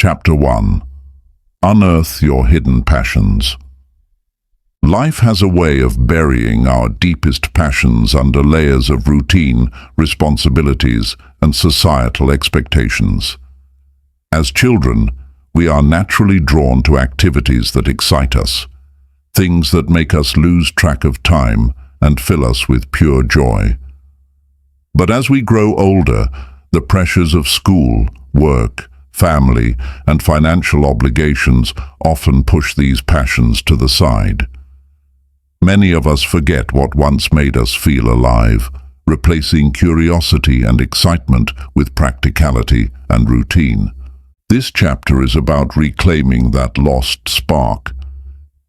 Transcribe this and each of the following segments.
Chapter 1. Unearth Your Hidden Passions. Life has a way of burying our deepest passions under layers of routine, responsibilities, and societal expectations. As children, we are naturally drawn to activities that excite us, things that make us lose track of time and fill us with pure joy. But as we grow older, the pressures of school, work, family, and financial obligations often push these passions to the side. Many of us forget what once made us feel alive, replacing curiosity and excitement with practicality and routine. This chapter is about reclaiming that lost spark.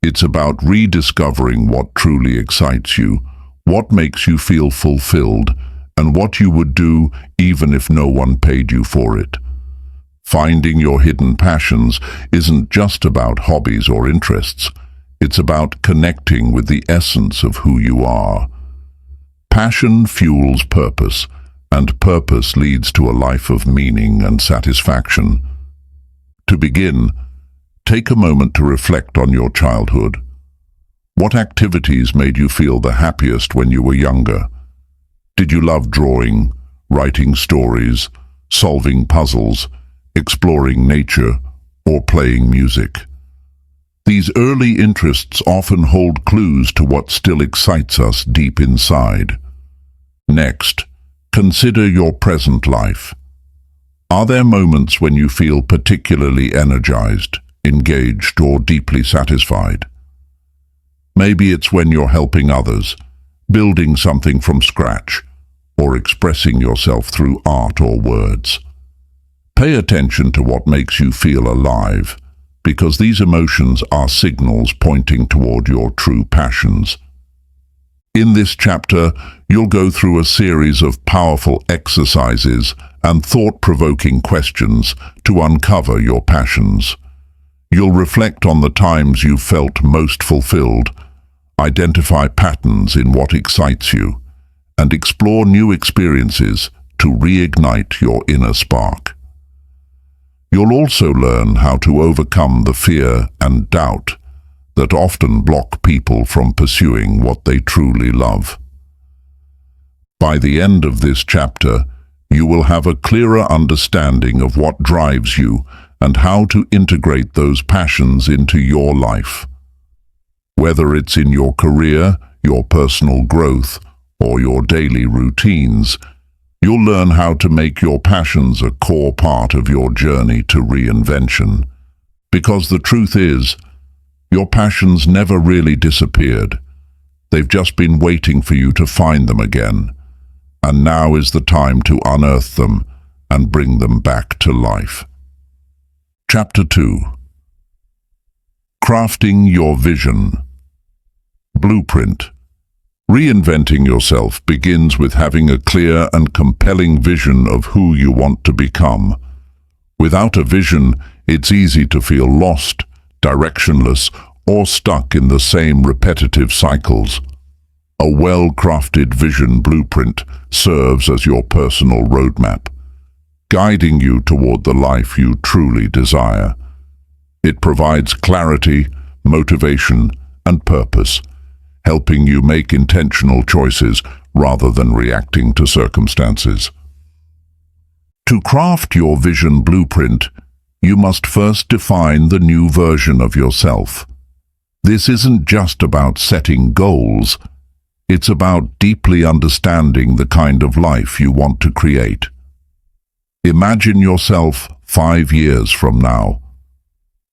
It's about rediscovering what truly excites you, what makes you feel fulfilled, and what you would do even if no one paid you for it. Finding your hidden passions isn't just about hobbies or interests. It's about connecting with the essence of who you are. Passion fuels purpose, and purpose leads to a life of meaning and satisfaction. To begin, take a moment to reflect on your childhood. What activities made you feel the happiest when you were younger? Did you love drawing, writing stories, solving puzzles, exploring nature, or playing music? These early interests often hold clues to what still excites us deep inside. Next, consider your present life. Are there moments when you feel particularly energized, engaged, or deeply satisfied? Maybe it's when you're helping others, building something from scratch, or expressing yourself through art or words. Pay attention to what makes you feel alive, because these emotions are signals pointing toward your true passions. In this chapter, you'll go through a series of powerful exercises and thought-provoking questions to uncover your passions. You'll reflect on the times you've felt most fulfilled, identify patterns in what excites you, and explore new experiences to reignite your inner spark. You'll also learn how to overcome the fear and doubt that often block people from pursuing what they truly love. By the end of this chapter, you will have a clearer understanding of what drives you and how to integrate those passions into your life. Whether it's in your career, your personal growth, or your daily routines, you'll learn how to make your passions a core part of your journey to reinvention. Because the truth is, your passions never really disappeared. They've just been waiting for you to find them again. And now is the time to unearth them and bring them back to life. Chapter 2. Crafting Your Vision. Blueprint. Reinventing yourself begins with having a clear and compelling vision of who you want to become. Without a vision, it's easy to feel lost, directionless, or stuck in the same repetitive cycles. A well-crafted vision blueprint serves as your personal roadmap, guiding you toward the life you truly desire. It provides clarity, motivation, and purpose, helping you make intentional choices rather than reacting to circumstances. To craft your vision blueprint, you must first define the new version of yourself. This isn't just about setting goals. It's about deeply understanding the kind of life you want to create. Imagine yourself 5 years from now.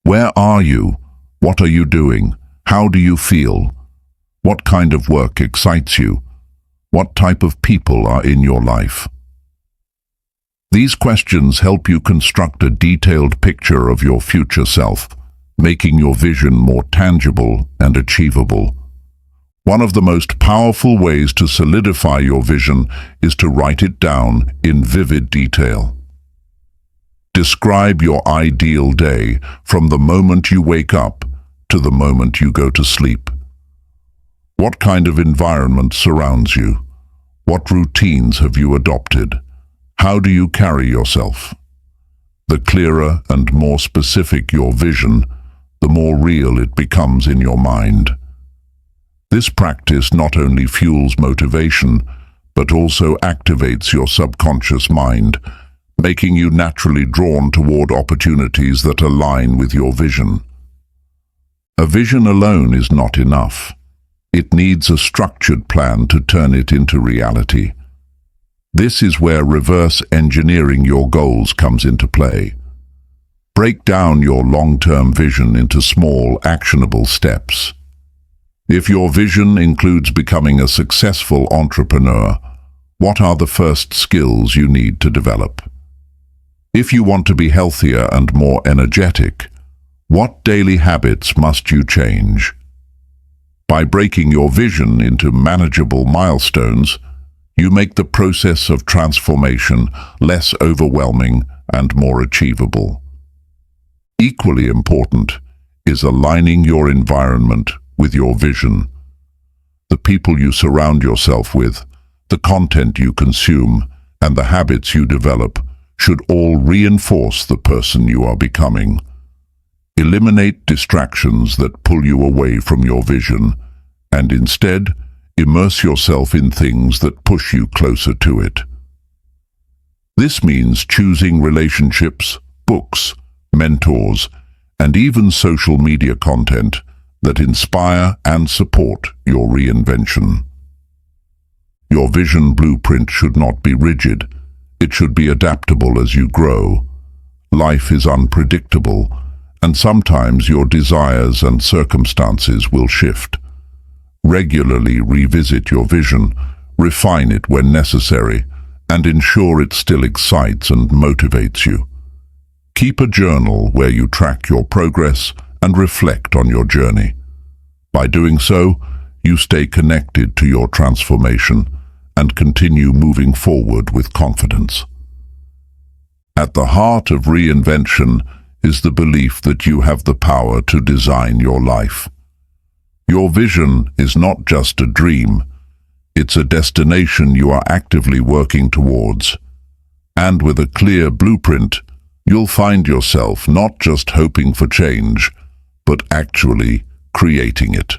Where are you? What are you doing? How do you feel? What kind of work excites you? What type of people are in your life? These questions help you construct a detailed picture of your future self, making your vision more tangible and achievable. One of the most powerful ways to solidify your vision is to write it down in vivid detail. Describe your ideal day from the moment you wake up to the moment you go to sleep. What kind of environment surrounds you? What routines have you adopted? How do you carry yourself? The clearer and more specific your vision, the more real it becomes in your mind. This practice not only fuels motivation, but also activates your subconscious mind, making you naturally drawn toward opportunities that align with your vision. A vision alone is not enough. It needs a structured plan to turn it into reality. This is where reverse engineering your goals comes into play. Break down your long-term vision into small, actionable steps. If your vision includes becoming a successful entrepreneur, what are the first skills you need to develop? If you want to be healthier and more energetic, what daily habits must you change? By breaking your vision into manageable milestones, you make the process of transformation less overwhelming and more achievable. Equally important is aligning your environment with your vision. The people you surround yourself with, the content you consume, and the habits you develop should all reinforce the person you are becoming. Eliminate distractions that pull you away from your vision, and instead, immerse yourself in things that push you closer to it. This means choosing relationships, books, mentors, and even social media content that inspire and support your reinvention. Your vision blueprint should not be rigid. It should be adaptable as you grow. Life is unpredictable, and sometimes your desires and circumstances will shift. Regularly revisit your vision, refine it when necessary, and ensure it still excites and motivates you. Keep a journal where you track your progress and reflect on your journey. By doing so, you stay connected to your transformation and continue moving forward with confidence. At the heart of reinvention is the belief that you have the power to design your life. Your vision is not just a dream, it's a destination you are actively working towards. And with a clear blueprint, you'll find yourself not just hoping for change, but actually creating it.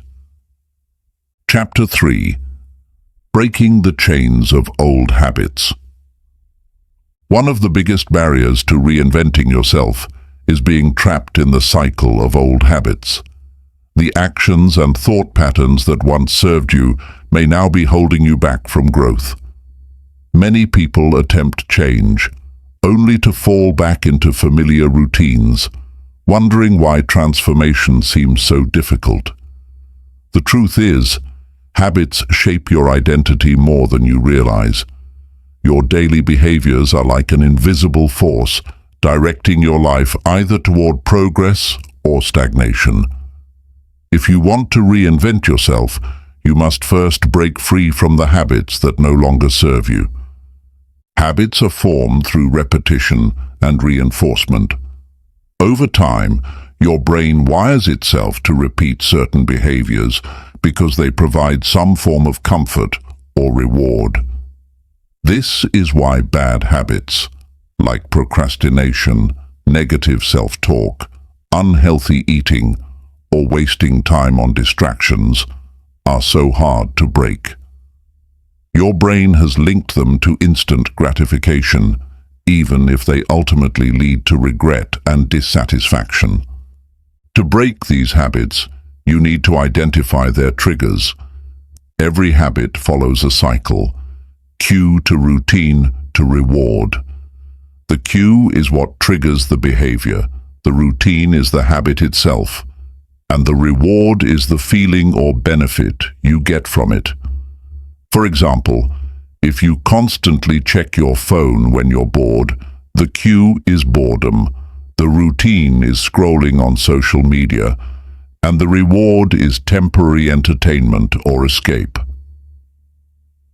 Chapter 3: Breaking the Chains of Old Habits. One of the biggest barriers to reinventing yourself is being trapped in the cycle of old habits. The actions and thought patterns that once served you may now be holding you back from growth. Many people attempt change, only to fall back into familiar routines, wondering why transformation seems so difficult. The truth is, habits shape your identity more than you realize. Your daily behaviors are like an invisible force, directing your life either toward progress or stagnation. If you want to reinvent yourself, you must first break free from the habits that no longer serve you. Habits are formed through repetition and reinforcement. Over time, your brain wires itself to repeat certain behaviors because they provide some form of comfort or reward. This is why bad habits, like procrastination, negative self-talk, unhealthy eating, or wasting time on distractions, are so hard to break. Your brain has linked them to instant gratification, even if they ultimately lead to regret and dissatisfaction. To break these habits, you need to identify their triggers. Every habit follows a cycle: cue to routine to reward. The cue is what triggers the behavior, the routine is the habit itself, and the reward is the feeling or benefit you get from it. For example, if you constantly check your phone when you're bored, the cue is boredom, the routine is scrolling on social media, and the reward is temporary entertainment or escape.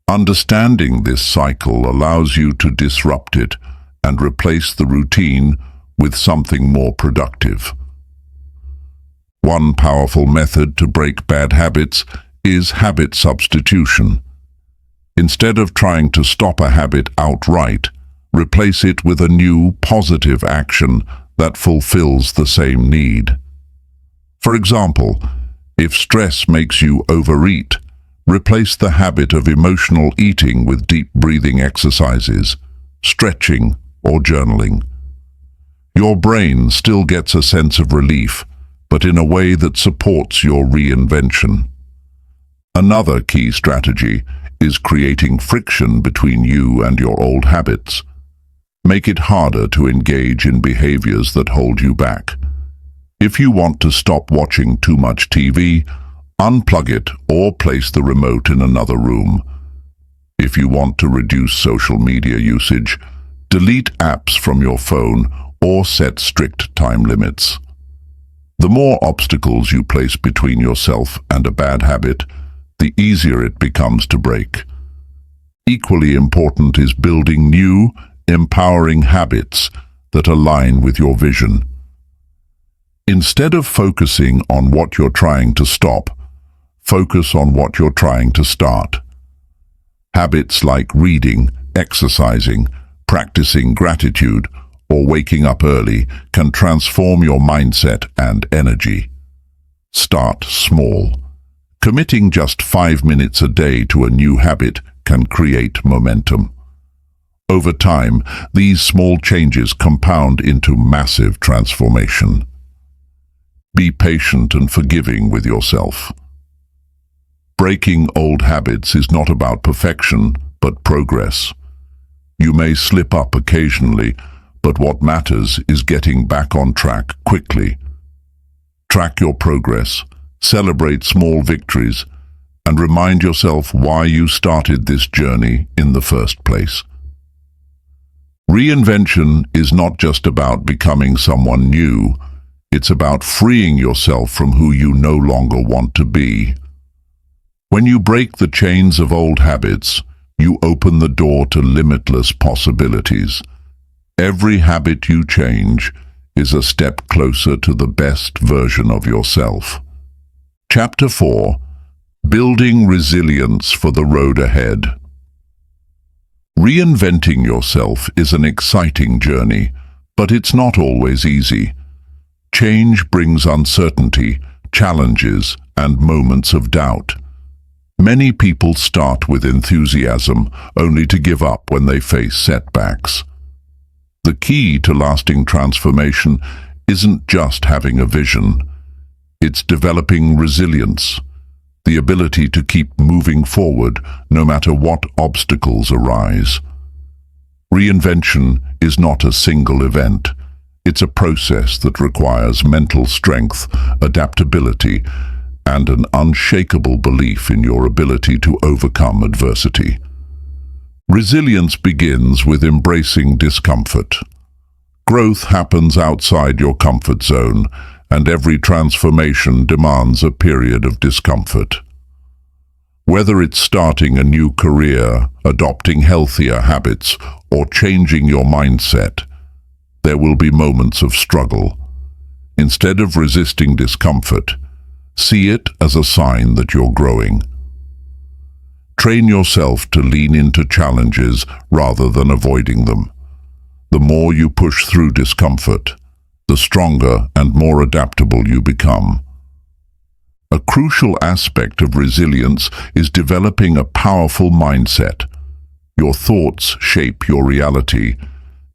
Understanding this cycle allows you to disrupt it and replace the routine with something more productive. One powerful method to break bad habits is habit substitution. Instead of trying to stop a habit outright, Replace it with a new, positive action that fulfills the same need. For example, if stress makes you overeat, replace the habit of emotional eating with deep breathing exercises, stretching, or journaling. Your brain still gets a sense of relief, but in a way that supports your reinvention. Another key strategy is creating friction between you and your old habits. Make it harder to engage in behaviors that hold you back. If you want to stop watching too much TV, unplug it or place the remote in another room. If you want to reduce social media usage, delete apps from your phone or set strict time limits. The more obstacles you place between yourself and a bad habit, the easier it becomes to break. Equally important is building new, empowering habits that align with your vision. Instead of focusing on what you're trying to stop, focus on what you're trying to start. Habits like reading, exercising, practicing gratitude, or waking up early can transform your mindset and energy. Start small. Committing just 5 minutes a day to a new habit can create momentum. Over time, these small changes compound into massive transformation. Be patient and forgiving with yourself. Breaking old habits is not about perfection, but progress. You may slip up occasionally, but what matters is getting back on track quickly. Track your progress, celebrate small victories, and remind yourself why you started this journey in the first place. Reinvention is not just about becoming someone new, it's about freeing yourself from who you no longer want to be. When you break the chains of old habits, you open the door to limitless possibilities. Every habit you change is a step closer to the best version of yourself. Chapter 4: Building Resilience for the Road Ahead. Reinventing yourself is an exciting journey, but it's not always easy. Change brings uncertainty, challenges, and moments of doubt. Many people start with enthusiasm, only to give up when they face setbacks. The key to lasting transformation isn't just having a vision. It's developing resilience, the ability to keep moving forward no matter what obstacles arise. Reinvention is not a single event. It's a process that requires mental strength, adaptability, and an unshakable belief in your ability to overcome adversity. Resilience begins with embracing discomfort. Growth happens outside your comfort zone, and every transformation demands a period of discomfort. Whether it's starting a new career, adopting healthier habits, or changing your mindset, there will be moments of struggle. Instead of resisting discomfort, see it as a sign that you're growing. Train yourself to lean into challenges rather than avoiding them. The more you push through discomfort, the stronger and more adaptable you become. A crucial aspect of resilience is developing a powerful mindset. Your thoughts shape your reality,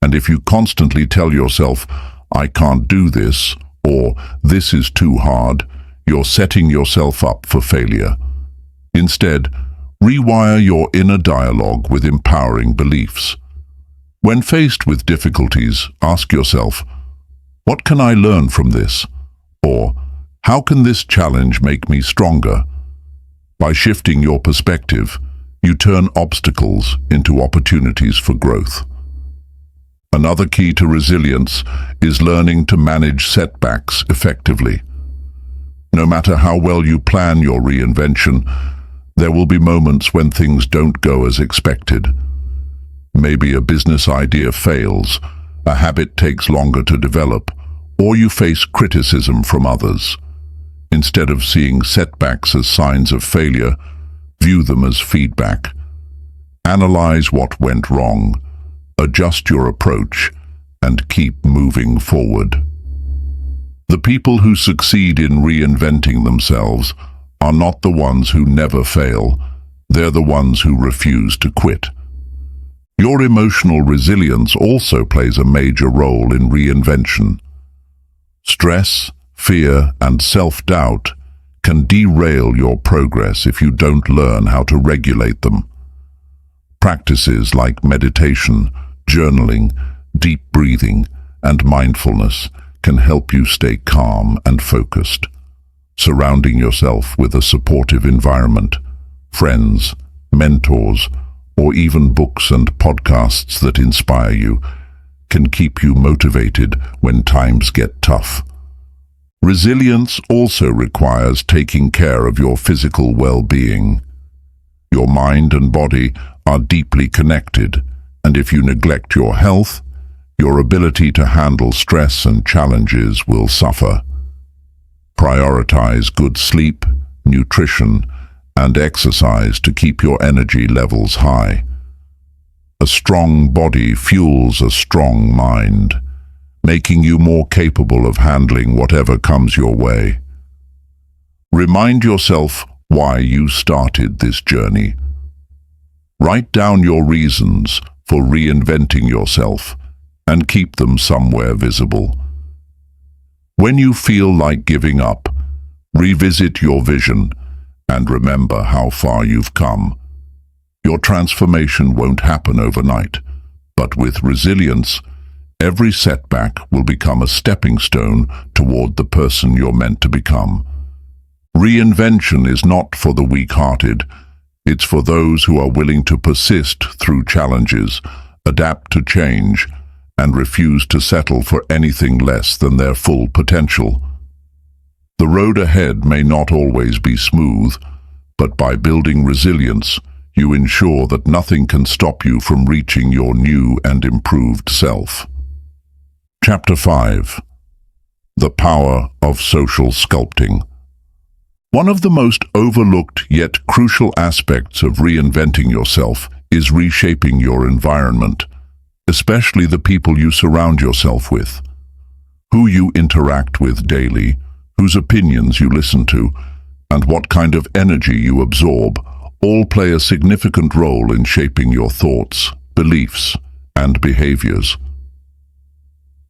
and if you constantly tell yourself, "I can't do this," or "this is too hard," you're setting yourself up for failure. Instead, rewire your inner dialogue with empowering beliefs. When faced with difficulties, ask yourself, "What can I learn from this?" Or, "How can this challenge make me stronger?" By shifting your perspective, you turn obstacles into opportunities for growth. Another key to resilience is learning to manage setbacks effectively. No matter how well you plan your reinvention, there will be moments when things don't go as expected. Maybe a business idea fails, a habit takes longer to develop, or you face criticism from others. Instead of seeing setbacks as signs of failure, view them as feedback. Analyze what went wrong, adjust your approach, and keep moving forward. The people who succeed in reinventing themselves are not the ones who never fail, they're the ones who refuse to quit. Your emotional resilience also plays a major role in reinvention. Stress, fear, and self-doubt can derail your progress if you don't learn how to regulate them. Practices like meditation, journaling, deep breathing, and mindfulness can help you stay calm and focused. Surrounding yourself with a supportive environment, friends, mentors, or even books and podcasts that inspire you can keep you motivated when times get tough. Resilience also requires taking care of your physical well-being. Your mind and body are deeply connected, and if you neglect your health, your ability to handle stress and challenges will suffer. Prioritize good sleep, nutrition, and exercise to keep your energy levels high. A strong body fuels a strong mind, making you more capable of handling whatever comes your way. Remind yourself why you started this journey. Write down your reasons for reinventing yourself and keep them somewhere visible. When you feel like giving up, revisit your vision and remember how far you've come. Your transformation won't happen overnight, but with resilience, every setback will become a stepping stone toward the person you're meant to become. Reinvention is not for the weak-hearted. It's for those who are willing to persist through challenges, adapt to change, and refuse to settle for anything less than their full potential. The road ahead may not always be smooth, but by building resilience, you ensure that nothing can stop you from reaching your new and improved self. Chapter 5. The Power of Social Sculpting. One of the most overlooked yet crucial aspects of reinventing yourself is reshaping your environment, especially the people you surround yourself with. Who you interact with daily, whose opinions you listen to, and what kind of energy you absorb all play a significant role in shaping your thoughts, beliefs, and behaviors.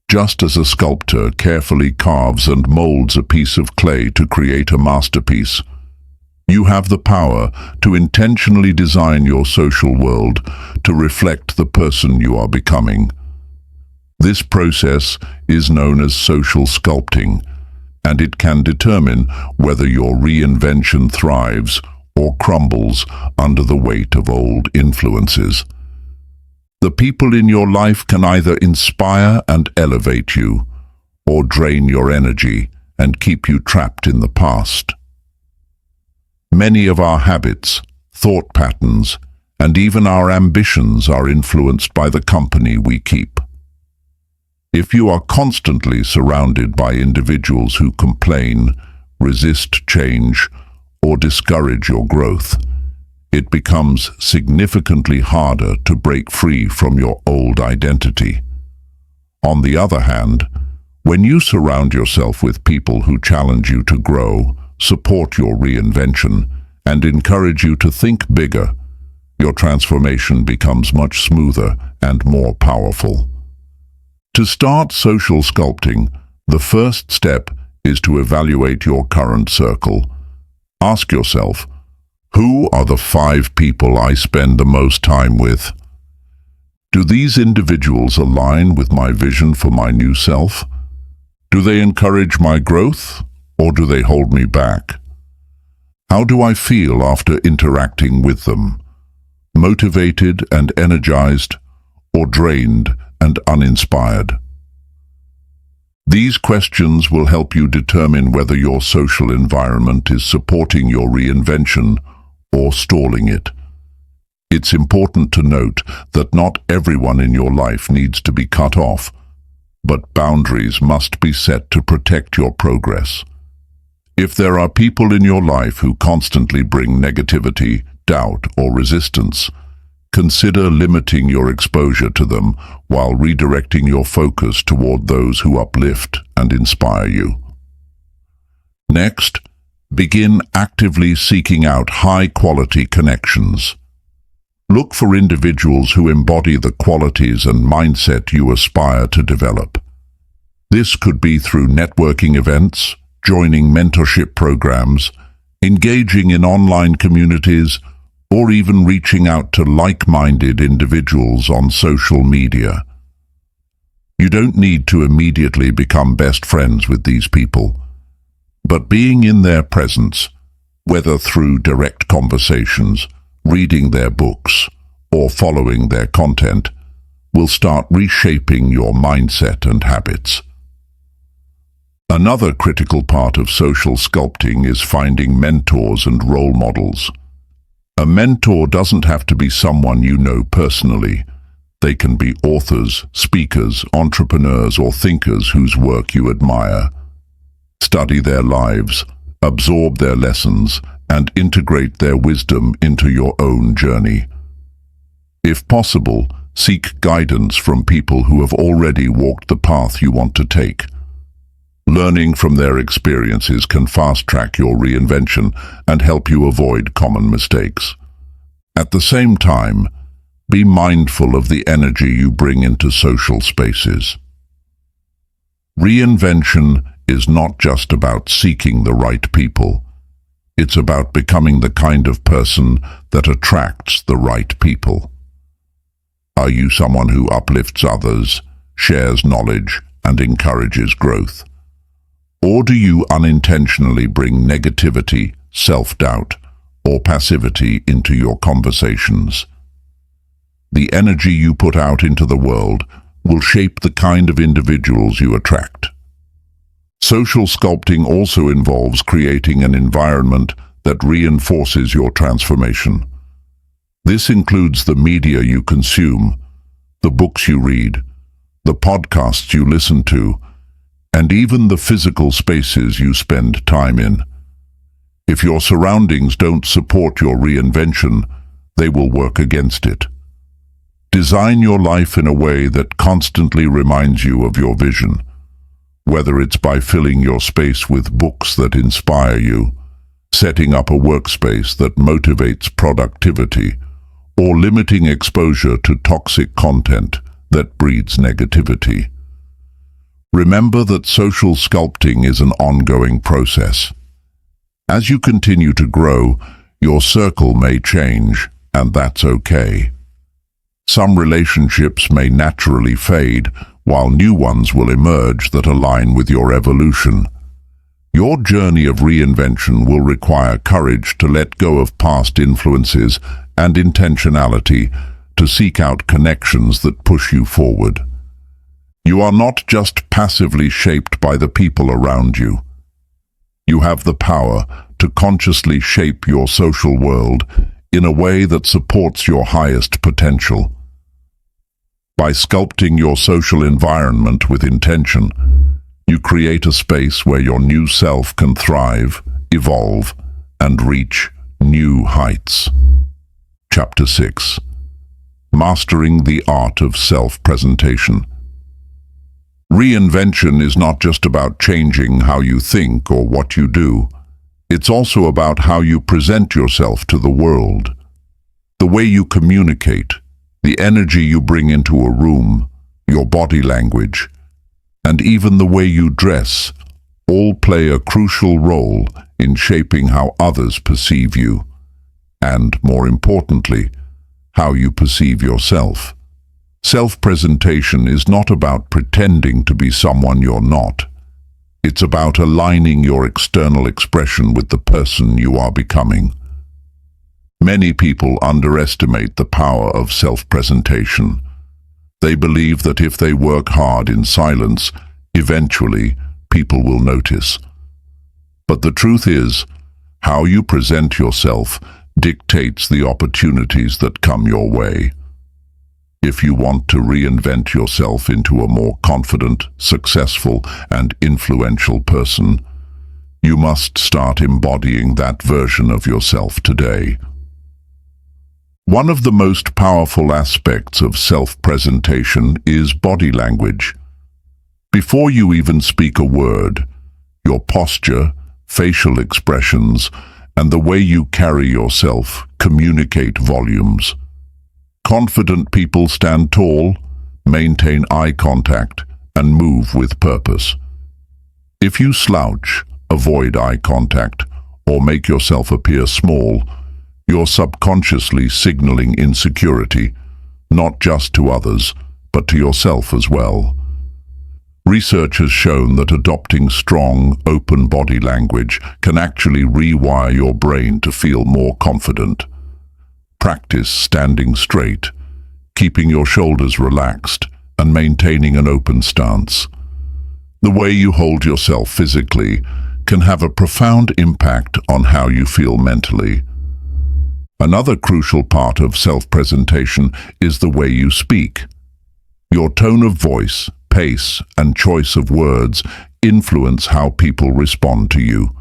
Just as a sculptor carefully carves and molds a piece of clay to create a masterpiece, you have the power to intentionally design your social world to reflect the person you are becoming. This process is known as social sculpting, and it can determine whether your reinvention thrives or crumbles under the weight of old influences. The people in your life can either inspire and elevate you, or drain your energy and keep you trapped in the past. Many of our habits, thought patterns, and even our ambitions are influenced by the company we keep. If you are constantly surrounded by individuals who complain, resist change, or discourage your growth, it becomes significantly harder to break free from your old identity. On the other hand, when you surround yourself with people who challenge you to grow, support your reinvention, and encourage you to think bigger, your transformation becomes much smoother and more powerful. To start social sculpting, the first step is to evaluate your current circle. Ask yourself, who are the 5 people I spend the most time with? Do these individuals align with my vision for my new self? Do they encourage my growth, or do they hold me back? How do I feel after interacting with them? Motivated and energized, or drained and uninspired? These questions will help you determine whether your social environment is supporting your reinvention or stalling it. It's important to note that not everyone in your life needs to be cut off, but boundaries must be set to protect your progress. If there are people in your life who constantly bring negativity, doubt, or resistance, Consider limiting your exposure to them while redirecting your focus toward those who uplift and inspire you. Next, begin actively seeking out high-quality connections. Look for individuals who embody the qualities and mindset you aspire to develop. This could be through networking events, joining mentorship programs, engaging in online communities, or even reaching out to like-minded individuals on social media. You don't need to immediately become best friends with these people, but being in their presence, whether through direct conversations, reading their books, or following their content, will start reshaping your mindset and habits. Another critical part of social sculpting is finding mentors and role models. A mentor doesn't have to be someone you know personally. They can be authors, speakers, entrepreneurs, or thinkers whose work you admire. Study their lives, absorb their lessons, and integrate their wisdom into your own journey. If possible, seek guidance from people who have already walked the path you want to take. Learning from their experiences can fast-track your reinvention and help you avoid common mistakes. At the same time, be mindful of the energy you bring into social spaces. Reinvention is not just about seeking the right people. It's about becoming the kind of person that attracts the right people. Are you someone who uplifts others, shares knowledge, and encourages growth? Or do you unintentionally bring negativity, self-doubt, or passivity into your conversations? The energy you put out into the world will shape the kind of individuals you attract. Social sculpting also involves creating an environment that reinforces your transformation. This includes the media you consume, the books you read, the podcasts you listen to, and even the physical spaces you spend time in. If your surroundings don't support your reinvention, they will work against it. Design your life in a way that constantly reminds you of your vision, whether it's by filling your space with books that inspire you, setting up a workspace that motivates productivity, or limiting exposure to toxic content that breeds negativity. Remember that social sculpting is an ongoing process. As you continue to grow, your circle may change, and that's okay. Some relationships may naturally fade, while new ones will emerge that align with your evolution. Your journey of reinvention will require courage to let go of past influences and intentionality to seek out connections that push you forward. You are not just passively shaped by the people around you. You have the power to consciously shape your social world in a way that supports your highest potential. By sculpting your social environment with intention, you create a space where your new self can thrive, evolve, and reach new heights. Chapter 6. Mastering the Art of Self-Presentation. Reinvention is not just about changing how you think or what you do. It's also about how you present yourself to the world. The way you communicate, the energy you bring into a room, your body language, and even the way you dress, all play a crucial role in shaping how others perceive you, and, more importantly, how you perceive yourself. Self-presentation is not about pretending to be someone you're not. It's about aligning your external expression with the person you are becoming. Many people underestimate the power of self-presentation. They believe that if they work hard in silence, eventually people will notice. But the truth is, how you present yourself dictates the opportunities that come your way. If you want to reinvent yourself into a more confident, successful, and influential person, you must start embodying that version of yourself today. One of the most powerful aspects of self-presentation is body language. Before you even speak a word, your posture, facial expressions, and the way you carry yourself communicate volumes. Confident people stand tall, maintain eye contact, and move with purpose. If you slouch, avoid eye contact, or make yourself appear small, you're subconsciously signaling insecurity, not just to others, but to yourself as well. Research has shown that adopting strong, open body language can actually rewire your brain to feel more confident. Practice standing straight, keeping your shoulders relaxed, and maintaining an open stance. The way you hold yourself physically can have a profound impact on how you feel mentally. Another crucial part of self-presentation is the way you speak. Your tone of voice, pace, and choice of words influence how people respond to you.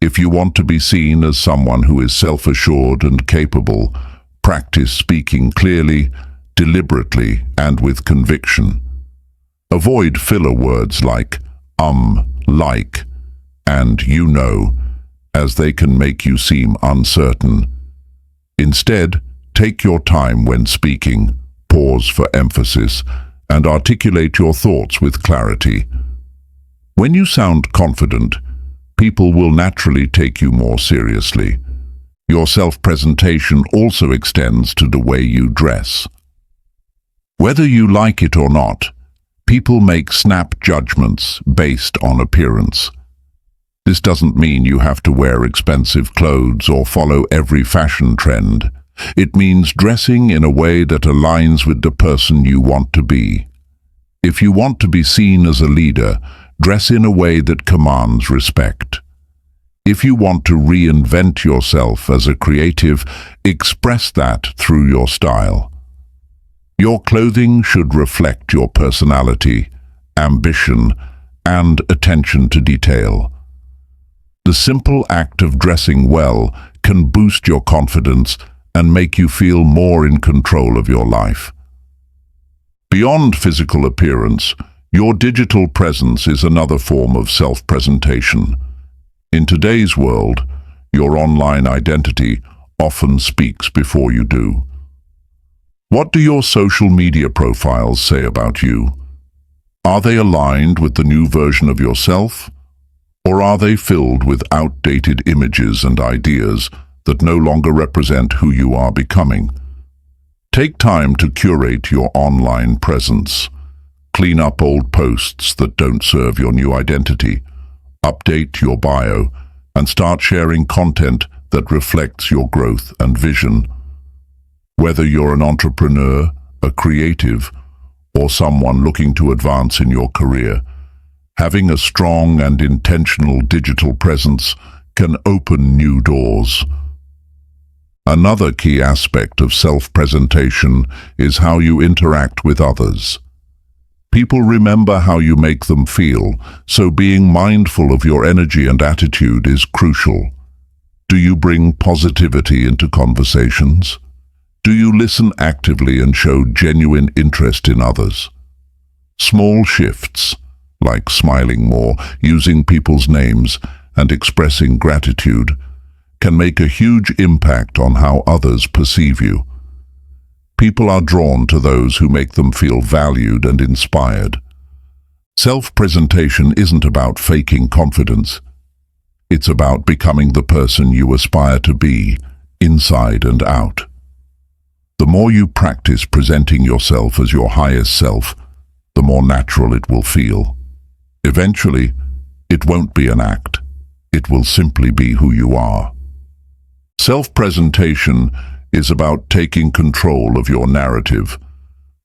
If you want to be seen as someone who is self-assured and capable, practice speaking clearly, deliberately, and with conviction. Avoid filler words like like, and you know, as they can make you seem uncertain. Instead, take your time when speaking, pause for emphasis, and articulate your thoughts with clarity. When you sound confident, people will naturally take you more seriously. Your self-presentation also extends to the way you dress. Whether you like it or not, people make snap judgments based on appearance. This doesn't mean you have to wear expensive clothes or follow every fashion trend. It means dressing in a way that aligns with the person you want to be. If you want to be seen as a leader, dress in a way that commands respect. If you want to reinvent yourself as a creative, express that through your style. Your clothing should reflect your personality, ambition, and attention to detail. The simple act of dressing well can boost your confidence and make you feel more in control of your life. Beyond physical appearance, your digital presence is another form of self-presentation. In today's world, your online identity often speaks before you do. What do your social media profiles say about you? Are they aligned with the new version of yourself? Or are they filled with outdated images and ideas that no longer represent who you are becoming? Take time to curate your online presence. Clean up old posts that don't serve your new identity. Update your bio and start sharing content that reflects your growth and vision. Whether you're an entrepreneur, a creative, or someone looking to advance in your career, having a strong and intentional digital presence can open new doors. Another key aspect of self-presentation is how you interact with others. People remember how you make them feel, so being mindful of your energy and attitude is crucial. Do you bring positivity into conversations? Do you listen actively and show genuine interest in others? Small shifts, like smiling more, using people's names, and expressing gratitude, can make a huge impact on how others perceive you. People are drawn to those who make them feel valued and inspired. Self-presentation isn't about faking confidence. It's about becoming the person you aspire to be, inside and out. The more you practice presenting yourself as your highest self, the more natural it will feel. Eventually, it won't be an act. It will simply be who you are. Self-presentation is about taking control of your narrative.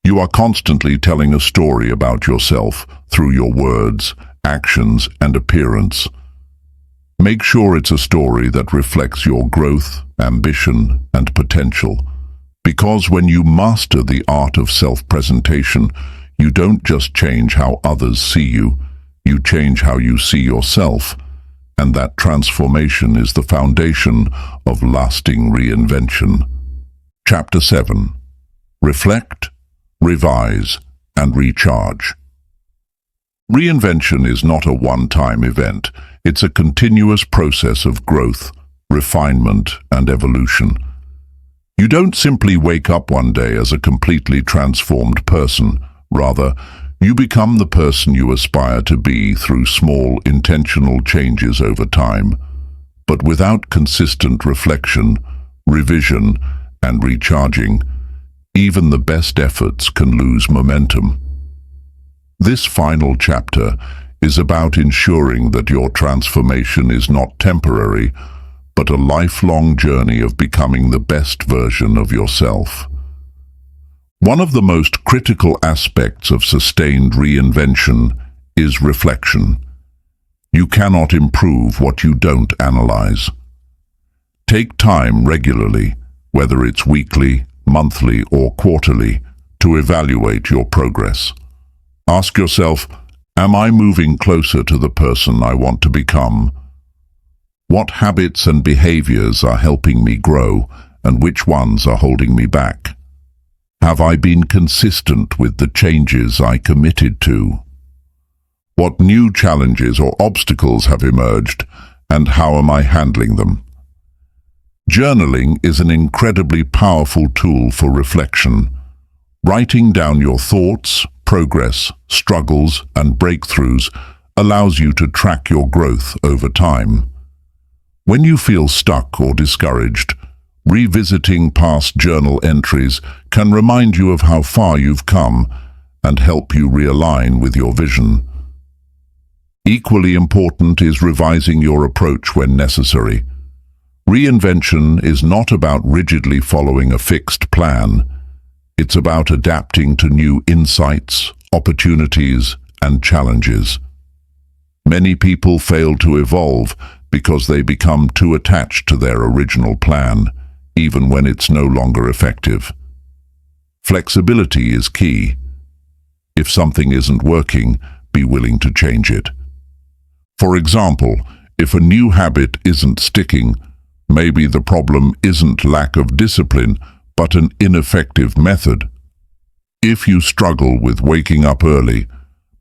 You are constantly telling a story about yourself through your words, actions, and appearance. Make sure it's a story that reflects your growth, ambition, and potential. Because when you master the art of self-presentation, you don't just change how others see you, you change how you see yourself. And that transformation is the foundation of lasting reinvention. Chapter 7. Reflect, Revise, and Recharge. Reinvention is not a one-time event. It's a continuous process of growth, refinement, and evolution. You don't simply wake up one day as a completely transformed person. Rather, you become the person you aspire to be through small, intentional changes over time. But without consistent reflection, revision, and recharging, even the best efforts can lose momentum. This final chapter is about ensuring that your transformation is not temporary, but a lifelong journey of becoming the best version of yourself. One of the most critical aspects of sustained reinvention is reflection. You cannot improve what you don't analyze. Take time regularly, whether it's weekly, monthly, or quarterly, to evaluate your progress. Ask yourself, am I moving closer to the person I want to become? What habits and behaviors are helping me grow, and which ones are holding me back? Have I been consistent with the changes I committed to? What new challenges or obstacles have emerged, and how am I handling them? Journaling is an incredibly powerful tool for reflection. Writing down your thoughts, progress, struggles, and breakthroughs allows you to track your growth over time. When you feel stuck or discouraged, revisiting past journal entries can remind you of how far you've come and help you realign with your vision. Equally important is revising your approach when necessary. Reinvention is not about rigidly following a fixed plan. It's about adapting to new insights, opportunities, and challenges. Many people fail to evolve because they become too attached to their original plan, even when it's no longer effective. Flexibility is key. If something isn't working, be willing to change it. For example, if a new habit isn't sticking, maybe the problem isn't lack of discipline, but an ineffective method. If you struggle with waking up early,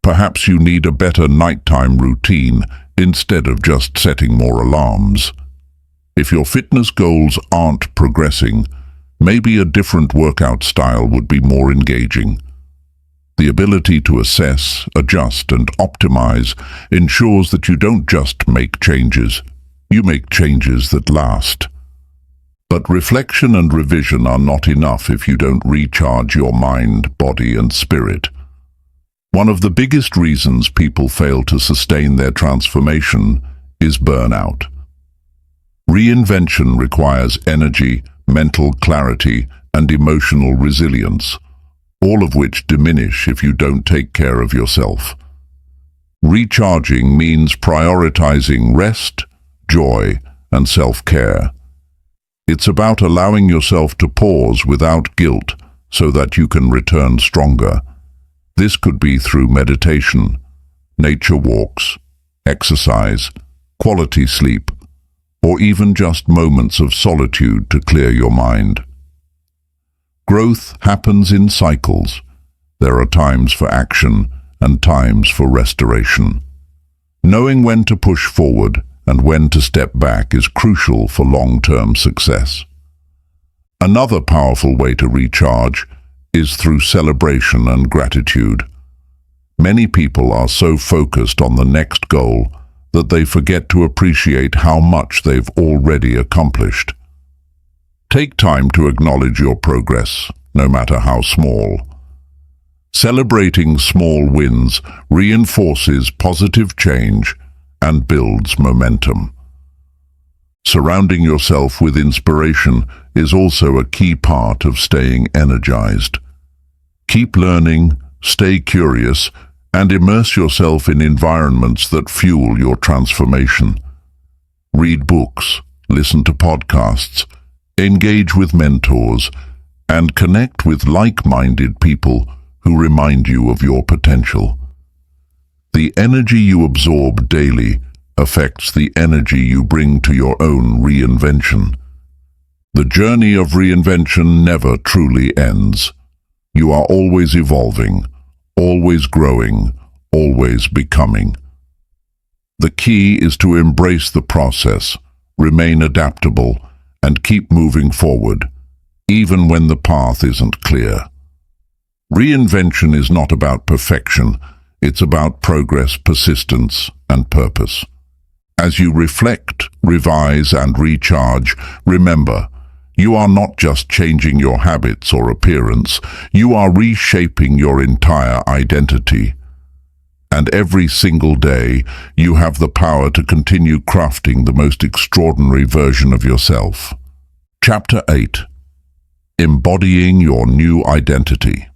perhaps you need a better nighttime routine instead of just setting more alarms. If your fitness goals aren't progressing, maybe a different workout style would be more engaging. The ability to assess, adjust, and optimize ensures that you don't just make changes, you make changes that last. But reflection and revision are not enough if you don't recharge your mind, body, and spirit. One of the biggest reasons people fail to sustain their transformation is burnout. Reinvention requires energy, mental clarity, and emotional resilience, all of which diminish if you don't take care of yourself. Recharging means prioritizing rest, joy, and self-care. It's about allowing yourself to pause without guilt so that you can return stronger. This could be through meditation, nature walks, exercise, quality sleep, or even just moments of solitude to clear your mind. Growth happens in cycles. There are times for action and times for restoration. Knowing when to push forward and when to step back is crucial for long-term success. Another powerful way to recharge is through celebration and gratitude. Many people are so focused on the next goal that they forget to appreciate how much they've already accomplished. Take time to acknowledge your progress, no matter how small. Celebrating small wins reinforces positive change and builds momentum. Surrounding yourself with inspiration is also a key part of staying energized. Keep learning, stay curious, and immerse yourself in environments that fuel your transformation. Read books, listen to podcasts, engage with mentors, and connect with like-minded people who remind you of your potential. The energy you absorb daily affects the energy you bring to your own reinvention. The journey of reinvention never truly ends. You are always evolving, always growing, always becoming. The key is to embrace the process, remain adaptable, and keep moving forward, even when the path isn't clear. Reinvention is not about perfection, it's about progress, persistence, and purpose. As you reflect, revise, and recharge, remember, you are not just changing your habits or appearance, you are reshaping your entire identity. And every single day, you have the power to continue crafting the most extraordinary version of yourself. Chapter 8. Embodying your new identity.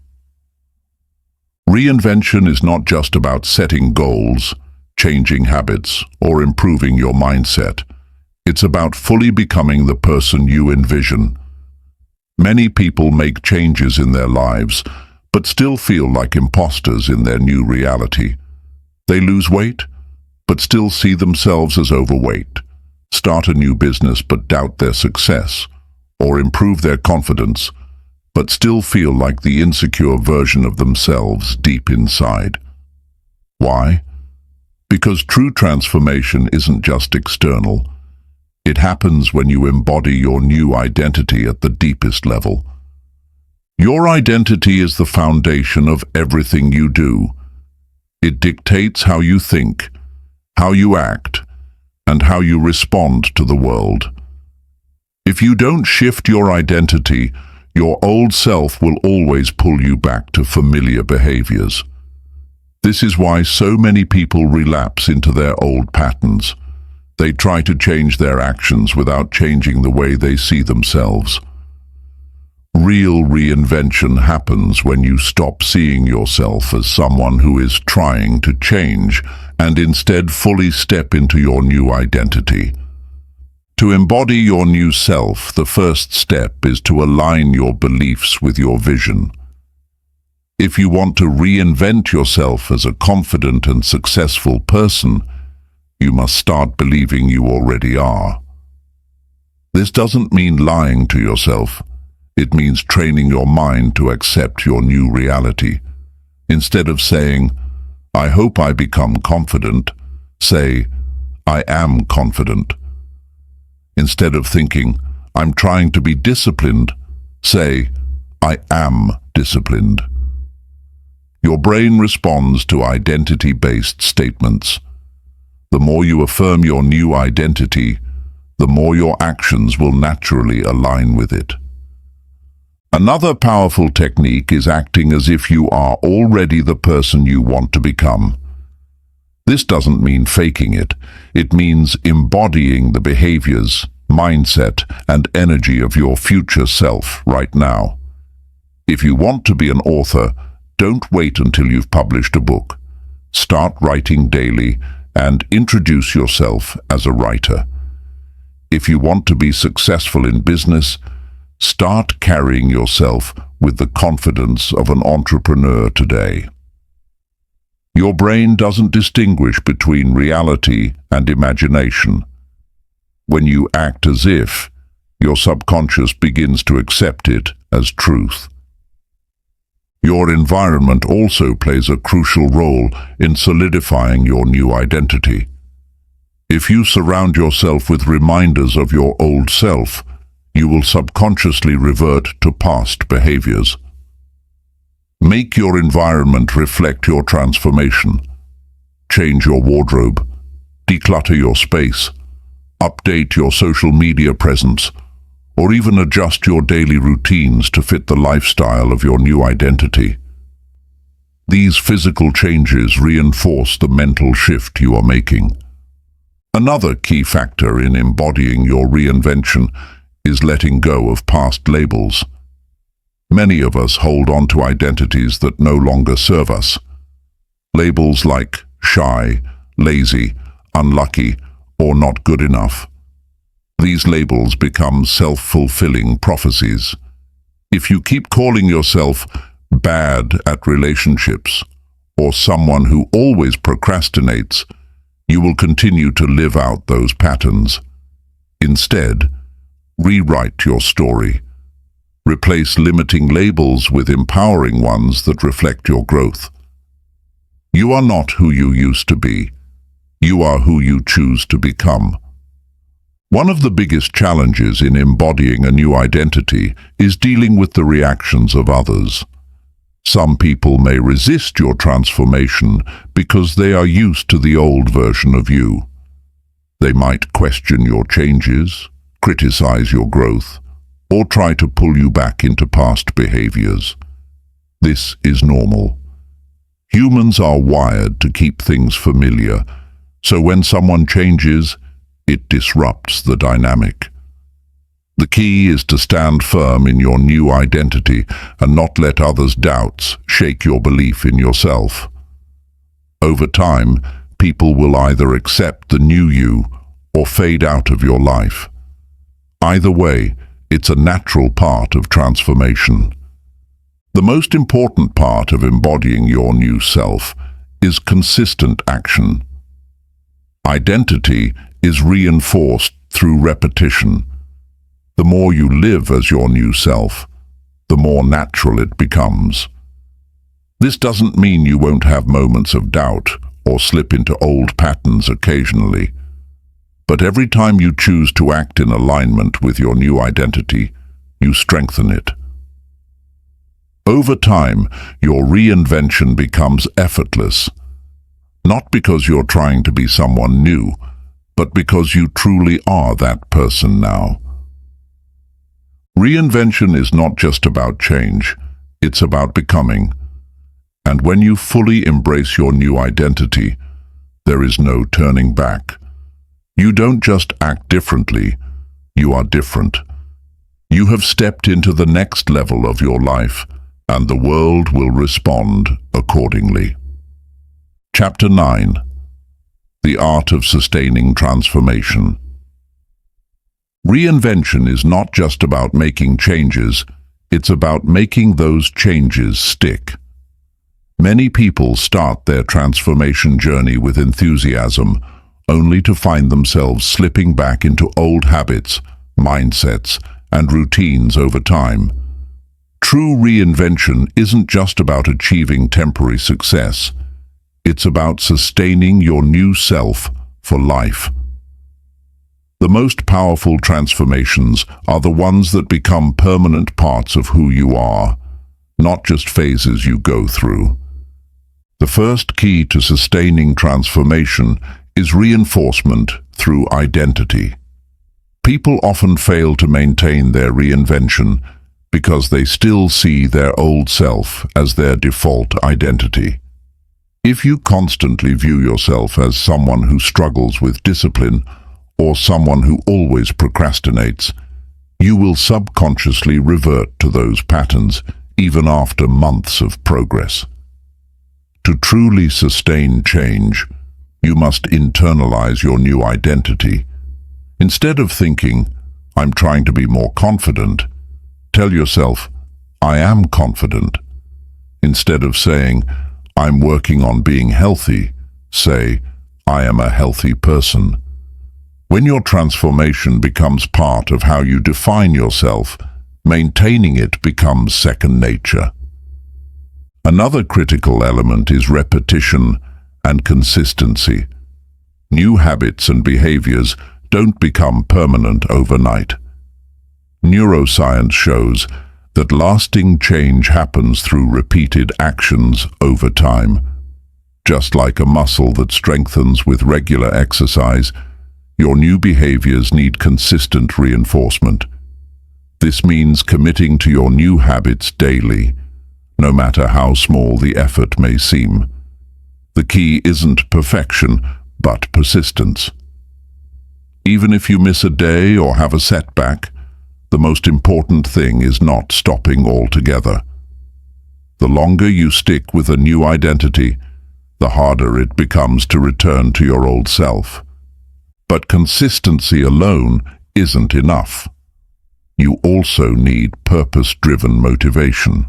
Reinvention is not just about setting goals, changing habits, or improving your mindset. It's about fully becoming the person you envision. Many people make changes in their lives, but still feel like imposters in their new reality. They lose weight, but still see themselves as overweight, start a new business but doubt their success, or improve their confidence, but still feel like the insecure version of themselves deep inside. Why? Because true transformation isn't just external. It happens when you embody your new identity at the deepest level. Your identity is the foundation of everything you do. It dictates how you think, how you act, and how you respond to the world. If you don't shift your identity, your old self will always pull you back to familiar behaviors. This is why so many people relapse into their old patterns. They try to change their actions without changing the way they see themselves. Real reinvention happens when you stop seeing yourself as someone who is trying to change and instead fully step into your new identity. To embody your new self, the first step is to align your beliefs with your vision. If you want to reinvent yourself as a confident and successful person, you must start believing you already are. This doesn't mean lying to yourself. It means training your mind to accept your new reality. Instead of saying, "I hope I become confident," say, "I am confident." Instead of thinking, "I'm trying to be disciplined," say, "I am disciplined." Your brain responds to identity-based statements. The more you affirm your new identity, the more your actions will naturally align with it. Another powerful technique is acting as if you are already the person you want to become. This doesn't mean faking it. It means embodying the behaviors, mindset, and energy of your future self right now. If you want to be an author, don't wait until you've published a book. Start writing daily and introduce yourself as a writer. If you want to be successful in business, start carrying yourself with the confidence of an entrepreneur today. Your brain doesn't distinguish between reality and imagination. When you act as if, your subconscious begins to accept it as truth. Your environment also plays a crucial role in solidifying your new identity. If you surround yourself with reminders of your old self, you will subconsciously revert to past behaviors. Make your environment reflect your transformation. Change your wardrobe, declutter your space, update your social media presence, or even adjust your daily routines to fit the lifestyle of your new identity. These physical changes reinforce the mental shift you are making. Another key factor in embodying your reinvention is letting go of past labels. Many of us hold on to identities that no longer serve us. Labels like shy, lazy, unlucky, or not good enough. These labels become self-fulfilling prophecies. If you keep calling yourself bad at relationships or someone who always procrastinates, you will continue to live out those patterns. Instead, Rewrite your story. Replace limiting labels with empowering ones that reflect your growth. You are not who you used to be. You are who you choose to become. One of the biggest challenges in embodying a new identity is dealing with the reactions of others. Some people may resist your transformation because they are used to the old version of you. They might question your changes, criticize your growth, or try to pull you back into past behaviors. This is normal. Humans are wired to keep things familiar, so when someone changes, it disrupts the dynamic. The key is to stand firm in your new identity and not let others' doubts shake your belief in yourself. Over time, people will either accept the new you or fade out of your life. Either way, it's a natural part of transformation. The most important part of embodying your new self is consistent action. Identity is reinforced through repetition. The more you live as your new self, the more natural it becomes. This doesn't mean you won't have moments of doubt or slip into old patterns occasionally. But every time you choose to act in alignment with your new identity, you strengthen it. Over time, your reinvention becomes effortless, not because you're trying to be someone new, but because you truly are that person now. Reinvention is not just about change, it's about becoming. And when you fully embrace your new identity, there is no turning back. You don't just act differently, you are different. You have stepped into the next level of your life, and the world will respond accordingly. Chapter 9. The Art of Sustaining Transformation. Reinvention is not just about making changes, it's about making those changes stick. Many people start their transformation journey with enthusiasm, only to find themselves slipping back into old habits, mindsets, and routines over time. True reinvention isn't just about achieving temporary success. It's about sustaining your new self for life. The most powerful transformations are the ones that become permanent parts of who you are, not just phases you go through. The first key to sustaining transformation is reinforcement through identity. People often fail to maintain their reinvention because they still see their old self as their default identity. If you constantly view yourself as someone who struggles with discipline or someone who always procrastinates, you will subconsciously revert to those patterns even after months of progress. To truly sustain change, you must internalize your new identity. Instead of thinking, "I'm trying to be more confident," tell yourself, "I am confident." Instead of saying, "I'm working on being healthy," say, "I am a healthy person." When your transformation becomes part of how you define yourself, maintaining it becomes second nature. Another critical element is repetition and consistency. New habits and behaviors don't become permanent overnight. Neuroscience shows that lasting change happens through repeated actions over time. Just like a muscle that strengthens with regular exercise, your new behaviors need consistent reinforcement. This means committing to your new habits daily, no matter how small the effort may seem. The key isn't perfection, but persistence. Even if you miss a day or have a setback, the most important thing is not stopping altogether. The longer you stick with a new identity, the harder it becomes to return to your old self. But consistency alone isn't enough. You also need purpose-driven motivation.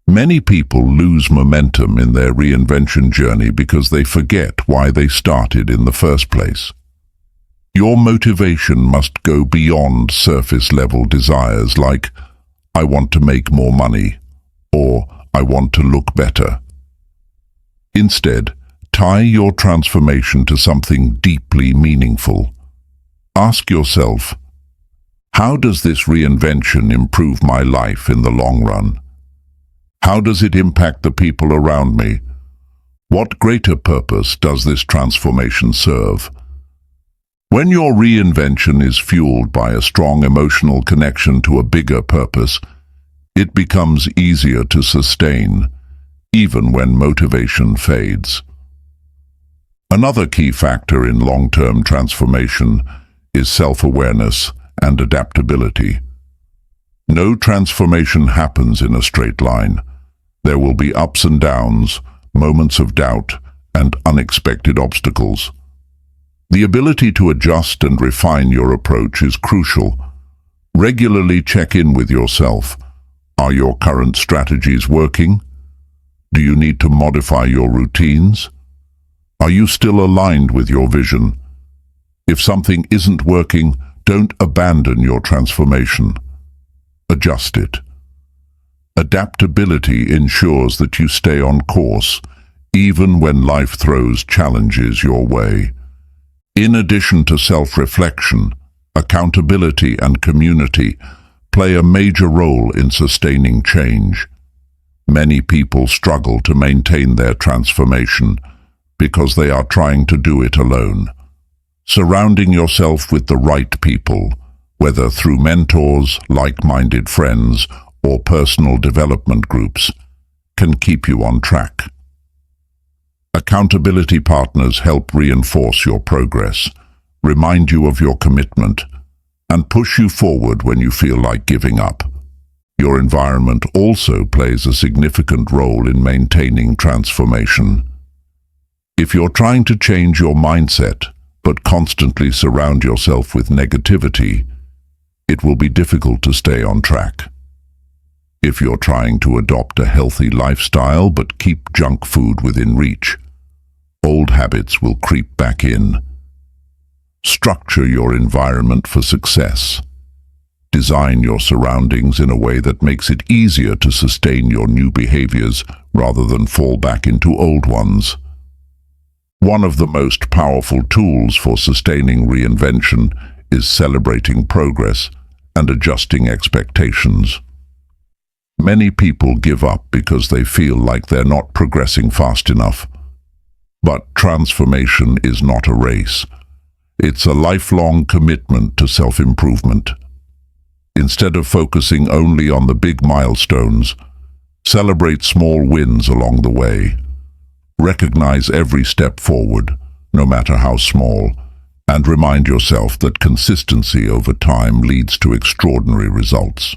Many people lose momentum in their reinvention journey because they forget why they started in the first place. Your motivation must go beyond surface-level desires like, I want to make more money, or I want to look better. Instead, tie your transformation to something deeply meaningful. Ask yourself, how does this reinvention improve my life in the long run? How does it impact the people around me? What greater purpose does this transformation serve? When your reinvention is fueled by a strong emotional connection to a bigger purpose, it becomes easier to sustain, even when motivation fades. Another key factor in long-term transformation is self-awareness and adaptability. No transformation happens in a straight line. There will be ups and downs, moments of doubt, and unexpected obstacles. The ability to adjust and refine your approach is crucial. Regularly check in with yourself. Are your current strategies working? Do you need to modify your routines? Are you still aligned with your vision? If something isn't working, don't abandon your transformation. Adjust it. Adaptability ensures that you stay on course, even when life throws challenges your way. In addition to self-reflection, accountability and community play a major role in sustaining change. Many people struggle to maintain their transformation because they are trying to do it alone. Surrounding yourself with the right people, whether through mentors, like-minded friends, or personal development groups, can keep you on track. Accountability partners help reinforce your progress, remind you of your commitment, and push you forward when you feel like giving up. Your environment also plays a significant role in maintaining transformation. If you're trying to change your mindset, but constantly surround yourself with negativity, it will be difficult to stay on track. If you're trying to adopt a healthy lifestyle but keep junk food within reach, old habits will creep back in. Structure your environment for success. Design your surroundings in a way that makes it easier to sustain your new behaviors rather than fall back into old ones. One of the most powerful tools for sustaining reinvention is celebrating progress and adjusting expectations. Many people give up because they feel like they're not progressing fast enough. But transformation is not a race. It's a lifelong commitment to self-improvement. Instead of focusing only on the big milestones, celebrate small wins along the way. Recognize every step forward, no matter how small, and remind yourself that consistency over time leads to extraordinary results.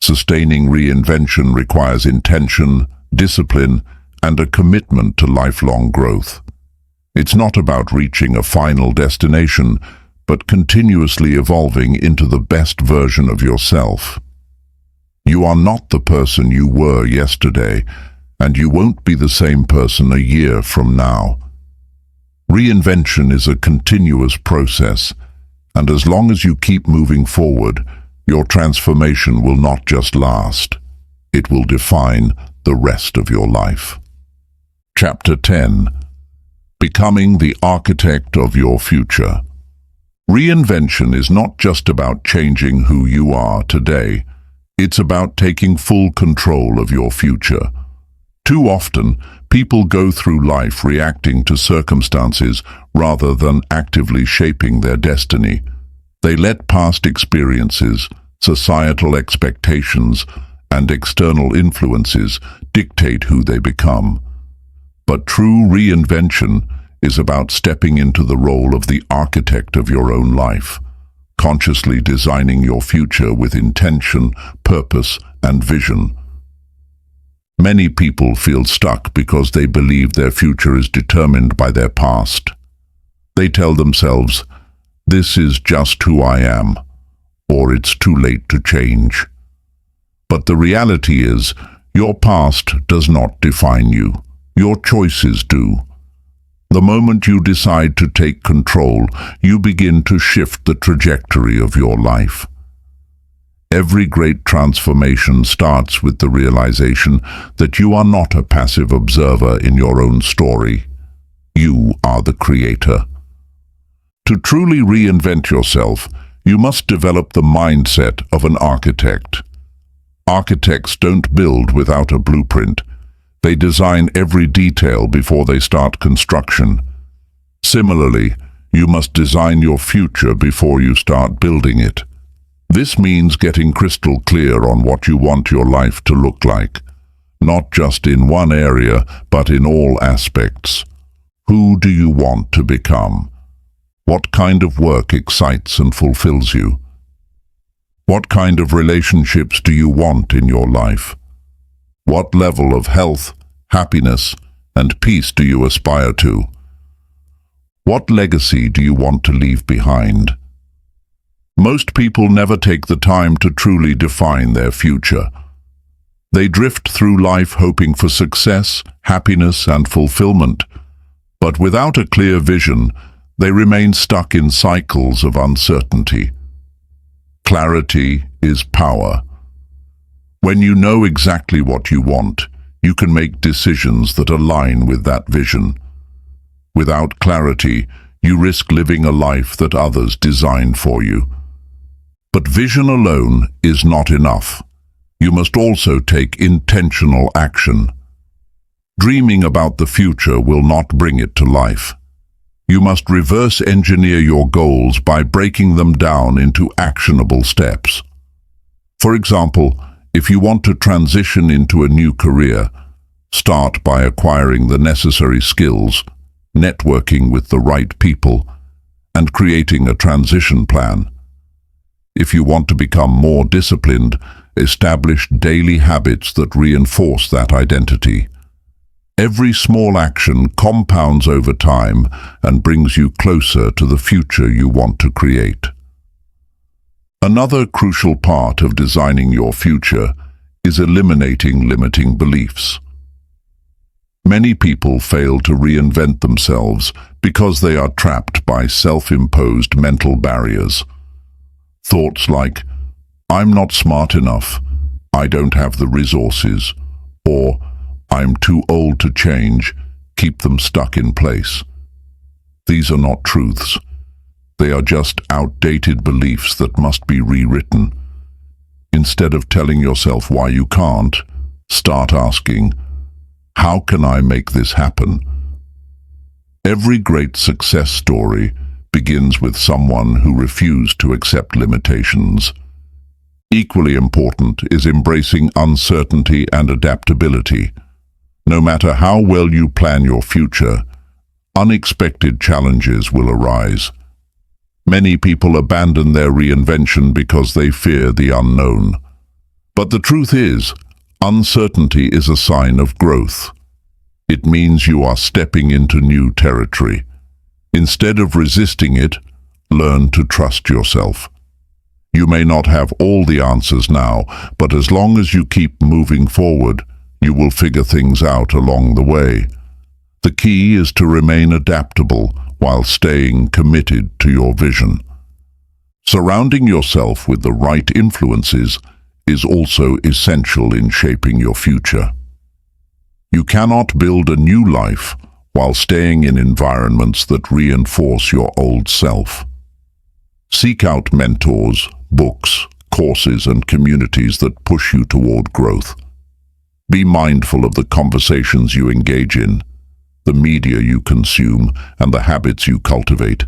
Sustaining reinvention requires intention, discipline, and a commitment to lifelong growth. It's not about reaching a final destination, but continuously evolving into the best version of yourself. You are not the person you were yesterday, and you won't be the same person a year from now. Reinvention is a continuous process, and as long as you keep moving forward, your transformation will not just last, it will define the rest of your life. Chapter 10. Becoming the architect of your future. Reinvention is not just about changing who you are today, it's about taking full control of your future. Too often, people go through life reacting to circumstances rather than actively shaping their destiny. They let past experiences, societal expectations, and external influences dictate who they become. But true reinvention is about stepping into the role of the architect of your own life, consciously designing your future with intention, purpose, and vision. Many people feel stuck because they believe their future is determined by their past. They tell themselves, "This is just who I am," or "It's too late to change." But the reality is, your past does not define you. Your choices do. The moment you decide to take control, you begin to shift the trajectory of your life. Every great transformation starts with the realization that you are not a passive observer in your own story. You are the creator. To truly reinvent yourself, you must develop the mindset of an architect. Architects don't build without a blueprint. They design every detail before they start construction. Similarly, you must design your future before you start building it. This means getting crystal clear on what you want your life to look like, not just in one area, but in all aspects. Who do you want to become? What kind of work excites and fulfills you? What kind of relationships do you want in your life? What level of health, happiness, and peace do you aspire to? What legacy do you want to leave behind? Most people never take the time to truly define their future. They drift through life hoping for success, happiness, and fulfillment, but without a clear vision, they remain stuck in cycles of uncertainty. Clarity is power. When you know exactly what you want, you can make decisions that align with that vision. Without clarity, you risk living a life that others design for you. But vision alone is not enough. You must also take intentional action. Dreaming about the future will not bring it to life. You must reverse engineer your goals by breaking them down into actionable steps. For example, if you want to transition into a new career, start by acquiring the necessary skills, networking with the right people, and creating a transition plan. If you want to become more disciplined, establish daily habits that reinforce that identity. Every small action compounds over time and brings you closer to the future you want to create. Another crucial part of designing your future is eliminating limiting beliefs. Many people fail to reinvent themselves because they are trapped by self-imposed mental barriers. Thoughts like, "I'm not smart enough," "I don't have the resources," or "I'm too old to change," keep them stuck in place. These are not truths. They are just outdated beliefs that must be rewritten. Instead of telling yourself why you can't, start asking, "How can I make this happen?" Every great success story begins with someone who refused to accept limitations. Equally important is embracing uncertainty and adaptability. No matter how well you plan your future, unexpected challenges will arise. Many people abandon their reinvention because they fear the unknown. But the truth is, uncertainty is a sign of growth. It means you are stepping into new territory. Instead of resisting it, learn to trust yourself. You may not have all the answers now, but as long as you keep moving forward, you will figure things out along the way. The key is to remain adaptable while staying committed to your vision. Surrounding yourself with the right influences is also essential in shaping your future. You cannot build a new life while staying in environments that reinforce your old self. Seek out mentors, books, courses, and communities that push you toward growth. Be mindful of the conversations you engage in, the media you consume, and the habits you cultivate,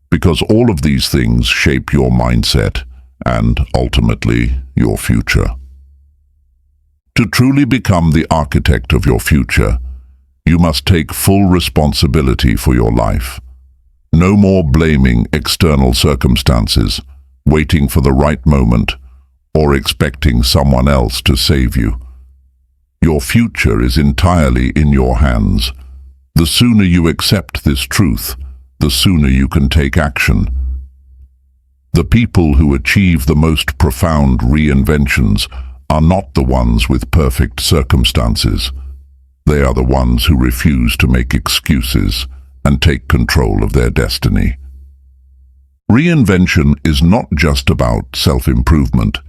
because all of these things shape your mindset and, ultimately, your future. To truly become the architect of your future, you must take full responsibility for your life. No more blaming external circumstances, waiting for the right moment, or expecting someone else to save you. Your future is entirely in your hands. The sooner you accept this truth, the sooner you can take action. The people who achieve the most profound reinventions are not the ones with perfect circumstances. They are the ones who refuse to make excuses, and take control of their destiny. Reinvention is not just about self-improvement,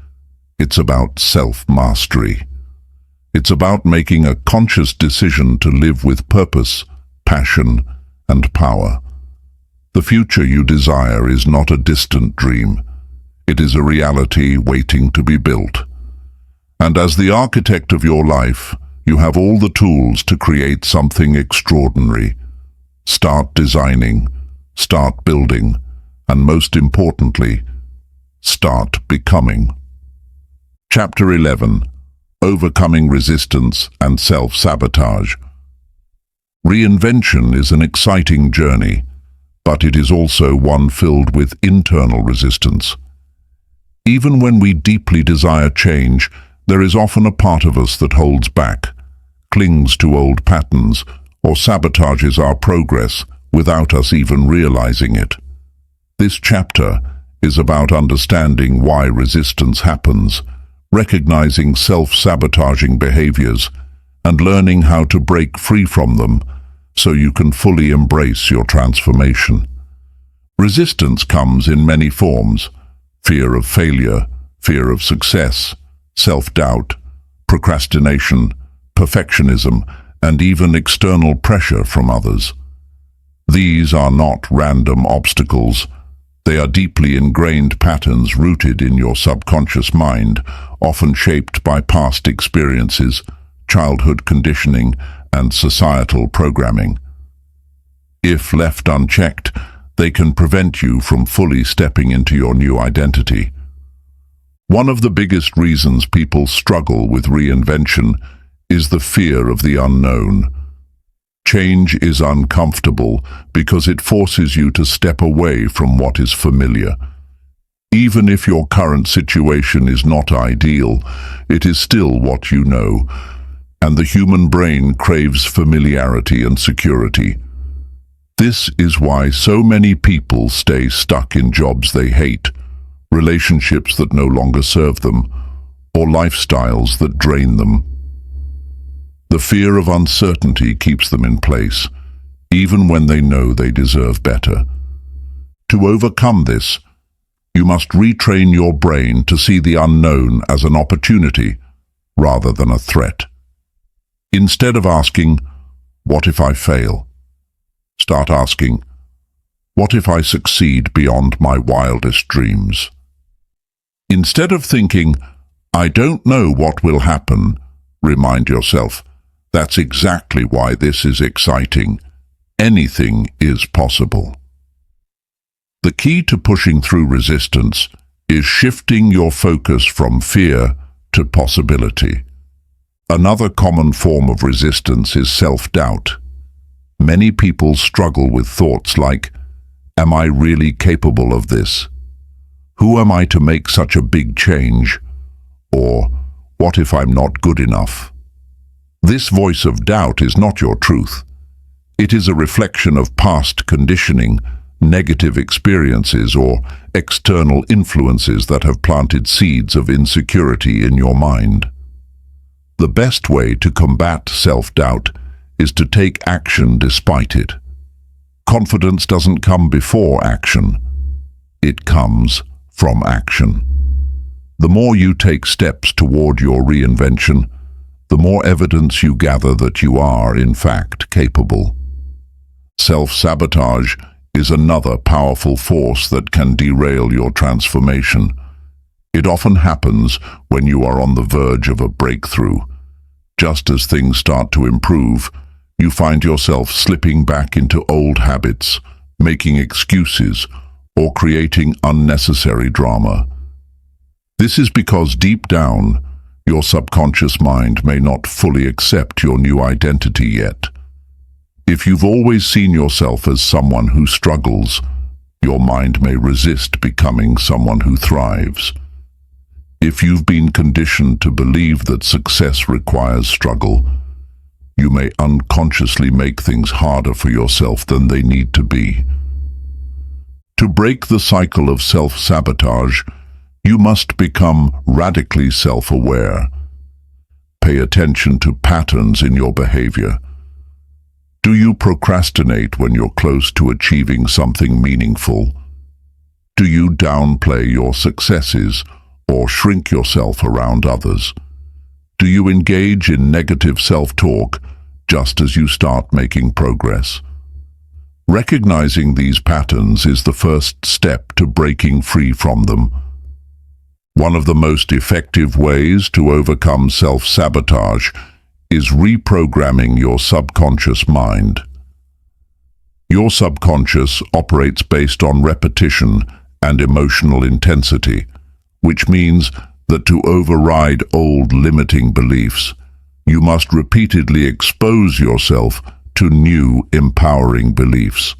it's about self-mastery. It's about making a conscious decision to live with purpose, passion, and power. The future you desire is not a distant dream. It is a reality waiting to be built. And as the architect of your life, you have all the tools to create something extraordinary. Start designing, start building, and most importantly, start becoming. Chapter 11. Overcoming Resistance and Self-Sabotage. Reinvention is an exciting journey, but it is also one filled with internal resistance. Even when we deeply desire change, there is often a part of us that holds back, clings to old patterns, or sabotages our progress without us even realizing it. This chapter is about understanding why resistance happens, recognizing self-sabotaging behaviors, and learning how to break free from them so you can fully embrace your transformation. Resistance comes in many forms: fear of failure, fear of success, self-doubt, procrastination, perfectionism, and even external pressure from others. These are not random obstacles. They are deeply ingrained patterns rooted in your subconscious mind, often shaped by past experiences, childhood conditioning, and societal programming. If left unchecked, they can prevent you from fully stepping into your new identity. One of the biggest reasons people struggle with reinvention is the fear of the unknown. Change is uncomfortable because it forces you to step away from what is familiar. Even if your current situation is not ideal, it is still what you know, and the human brain craves familiarity and security. This is why so many people stay stuck in jobs they hate, relationships that no longer serve them, or lifestyles that drain them. The fear of uncertainty keeps them in place, even when they know they deserve better. To overcome this, you must retrain your brain to see the unknown as an opportunity rather than a threat. Instead of asking, "What if I fail?" start asking, "What if I succeed beyond my wildest dreams?" Instead of thinking, "I don't know what will happen," remind yourself, "That's exactly why this is exciting. Anything is possible." The key to pushing through resistance is shifting your focus from fear to possibility. Another common form of resistance is self-doubt. Many people struggle with thoughts like, "Am I really capable of this? Who am I to make such a big change?" Or, "What if I'm not good enough?" This voice of doubt is not your truth. It is a reflection of past conditioning, negative experiences, or external influences that have planted seeds of insecurity in your mind. The best way to combat self-doubt is to take action despite it. Confidence doesn't come before action. It comes from action. The more you take steps toward your reinvention, the more evidence you gather that you are, in fact, capable. Self-sabotage is another powerful force that can derail your transformation. It often happens when you are on the verge of a breakthrough. Just as things start to improve, you find yourself slipping back into old habits, making excuses, or creating unnecessary drama. This is because deep down, your subconscious mind may not fully accept your new identity yet. If you've always seen yourself as someone who struggles, your mind may resist becoming someone who thrives. If you've been conditioned to believe that success requires struggle, you may unconsciously make things harder for yourself than they need to be. To break the cycle of self-sabotage, you must become radically self-aware. Pay attention to patterns in your behavior. Do you procrastinate when you're close to achieving something meaningful? Do you downplay your successes or shrink yourself around others? Do you engage in negative self-talk just as you start making progress? Recognizing these patterns is the first step to breaking free from them. One of the most effective ways to overcome self-sabotage is reprogramming your subconscious mind. Your subconscious operates based on repetition and emotional intensity, which means that to override old limiting beliefs, you must repeatedly expose yourself to new empowering beliefs.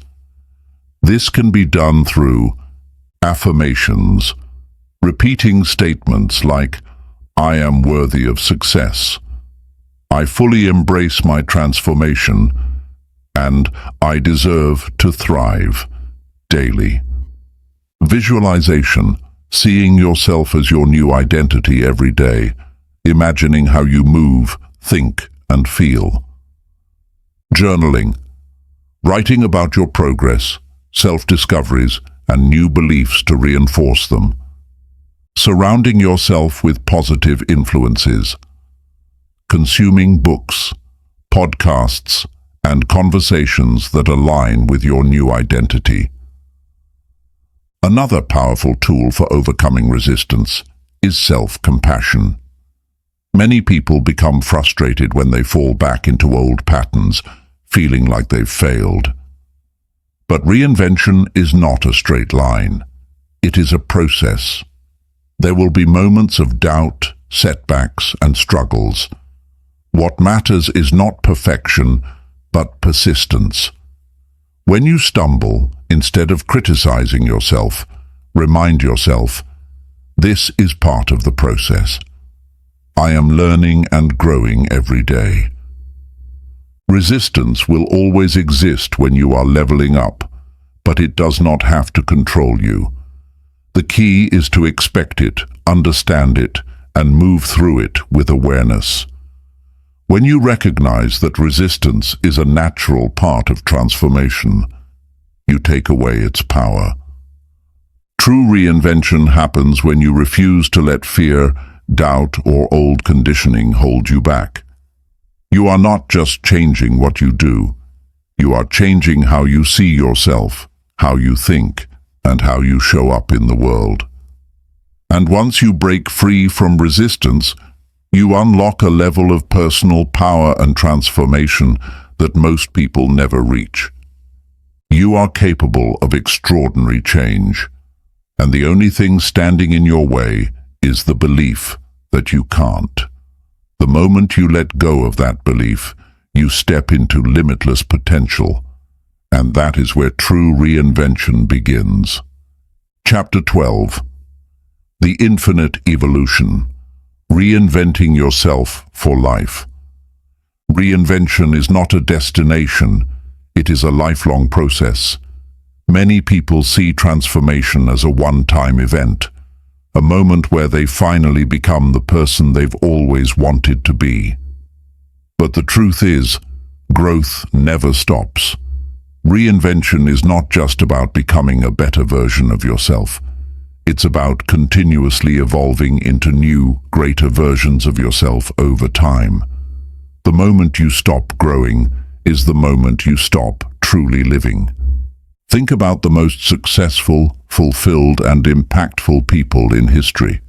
This can be done through affirmations, repeating statements like, "I am worthy of success," "I fully embrace my transformation," and "I deserve to thrive," daily. Visualization, seeing yourself as your new identity every day, imagining how you move, think, and feel. Journaling, writing about your progress, self-discoveries, and new beliefs to reinforce them. Surrounding yourself with positive influences. Consuming books, podcasts, and conversations that align with your new identity. Another powerful tool for overcoming resistance is self-compassion. Many people become frustrated when they fall back into old patterns, feeling like they've failed. But reinvention is not a straight line. It is a process. There will be moments of doubt, setbacks, and struggles. What matters is not perfection, but persistence. When you stumble, instead of criticizing yourself, remind yourself, this is part of the process. I am learning and growing every day. Resistance will always exist when you are leveling up, but it does not have to control you. The key is to expect it, understand it, and move through it with awareness. When you recognize that resistance is a natural part of transformation, you take away its power. True reinvention happens when you refuse to let fear, doubt, or old conditioning hold you back. You are not just changing what you do. You are changing how you see yourself, how you think, and how you show up in the world. And once you break free from resistance, you unlock a level of personal power and transformation that most people never reach. You are capable of extraordinary change, and the only thing standing in your way is the belief that you can't. The moment you let go of that belief, you step into limitless potential, and that is where true reinvention begins. Chapter 12. The Infinite Evolution. Reinventing Yourself for Life. Reinvention is not a destination, it is a lifelong process. Many people see transformation as a one-time event, a moment where they finally become the person they've always wanted to be. But the truth is, growth never stops. Reinvention is not just about becoming a better version of yourself. It's about continuously evolving into new, greater versions of yourself over time. The moment you stop growing is the moment you stop truly living. Think about the most successful, fulfilled, and impactful people in history.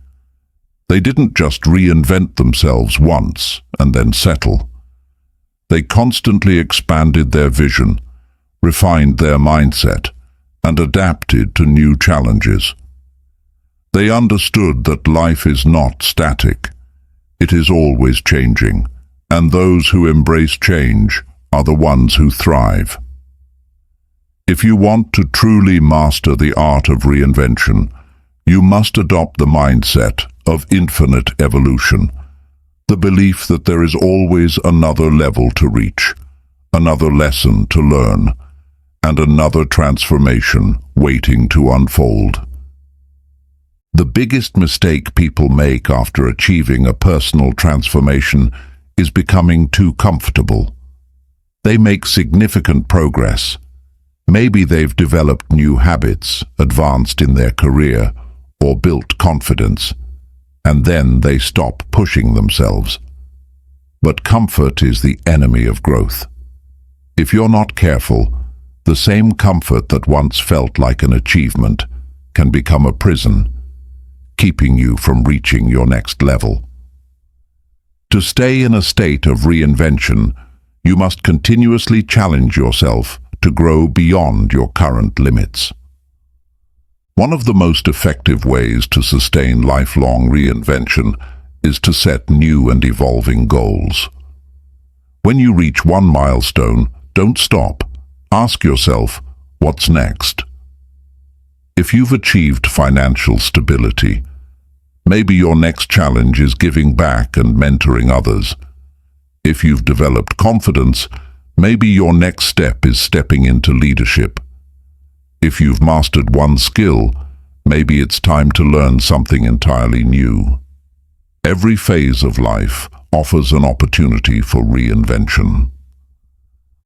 They didn't just reinvent themselves once and then settle. They constantly expanded their vision, refined their mindset, and adapted to new challenges. They understood that life is not static. It is always changing, and those who embrace change are the ones who thrive. If you want to truly master the art of reinvention, you must adopt the mindset of infinite evolution, the belief that there is always another level to reach, another lesson to learn, and another transformation waiting to unfold. The biggest mistake people make after achieving a personal transformation is becoming too comfortable. They make significant progress. Maybe they've developed new habits, advanced in their career, or built confidence, and then they stop pushing themselves. But comfort is the enemy of growth. If you're not careful, the same comfort that once felt like an achievement can become a prison, keeping you from reaching your next level. To stay in a state of reinvention, you must continuously challenge yourself to grow beyond your current limits. One of the most effective ways to sustain lifelong reinvention is to set new and evolving goals. When you reach one milestone, don't stop. Ask yourself, what's next? If you've achieved financial stability, maybe your next challenge is giving back and mentoring others. If you've developed confidence, maybe your next step is stepping into leadership. If you've mastered one skill, maybe it's time to learn something entirely new. Every phase of life offers an opportunity for reinvention.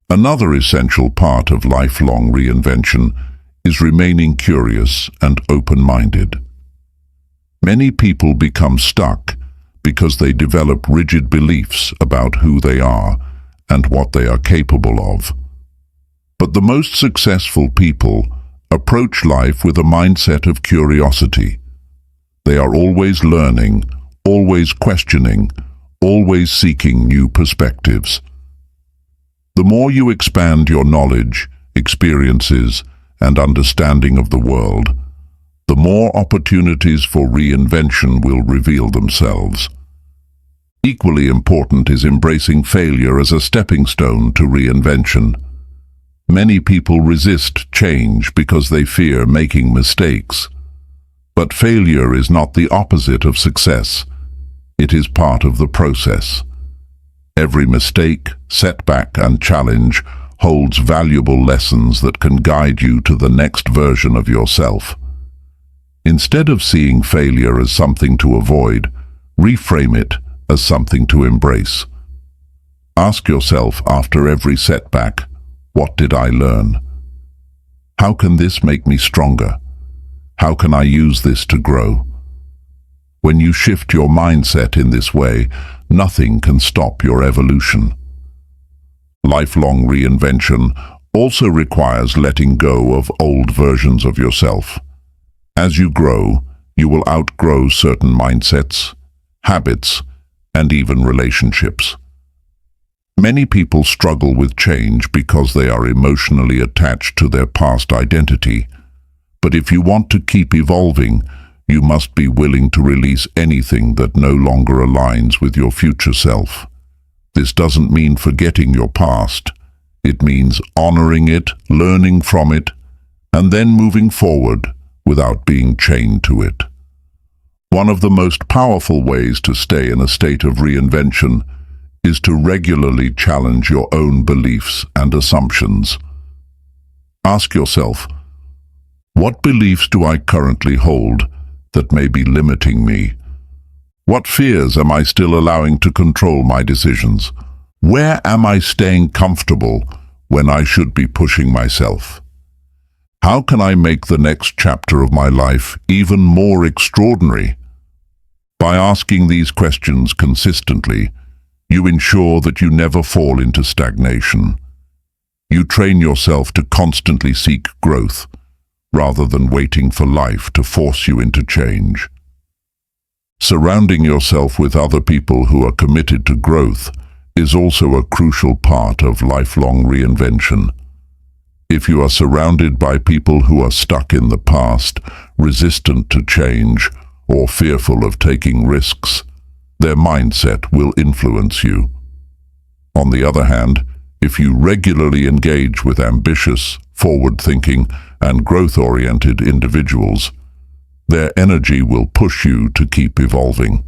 Another essential part of lifelong reinvention is remaining curious and open-minded. Many people become stuck because they develop rigid beliefs about who they are and what they are capable of. But the most successful people approach life with a mindset of curiosity. They are always learning, always questioning, always seeking new perspectives. The more you expand your knowledge, experiences, and understanding of the world, the more opportunities for reinvention will reveal themselves. Equally important is embracing failure as a stepping stone to reinvention. Many people resist change because they fear making mistakes. But failure is not the opposite of success. It is part of the process. Every mistake, setback, and challenge holds valuable lessons that can guide you to the next version of yourself. Instead of seeing failure as something to avoid, reframe it as something to embrace. Ask yourself after every setback, what did I learn? How can this make me stronger? How can I use this to grow? When you shift your mindset in this way, nothing can stop your evolution. Lifelong reinvention also requires letting go of old versions of yourself. As you grow, you will outgrow certain mindsets, habits, and even relationships. Many people struggle with change because they are emotionally attached to their past identity. But if you want to keep evolving, you must be willing to release anything that no longer aligns with your future self. This doesn't mean forgetting your past. It means honoring it, learning from it, and then moving forward without being chained to it. One of the most powerful ways to stay in a state of reinvention is to regularly challenge your own beliefs and assumptions. Ask yourself, what beliefs do I currently hold that may be limiting me? What fears am I still allowing to control my decisions? Where am I staying comfortable when I should be pushing myself? How can I make the next chapter of my life even more extraordinary? By asking these questions consistently, you ensure that you never fall into stagnation. You train yourself to constantly seek growth, rather than waiting for life to force you into change. Surrounding yourself with other people who are committed to growth is also a crucial part of lifelong reinvention. If you are surrounded by people who are stuck in the past, resistant to change, or fearful of taking risks, their mindset will influence you. On the other hand, if you regularly engage with ambitious, forward-thinking, and growth-oriented individuals, their energy will push you to keep evolving.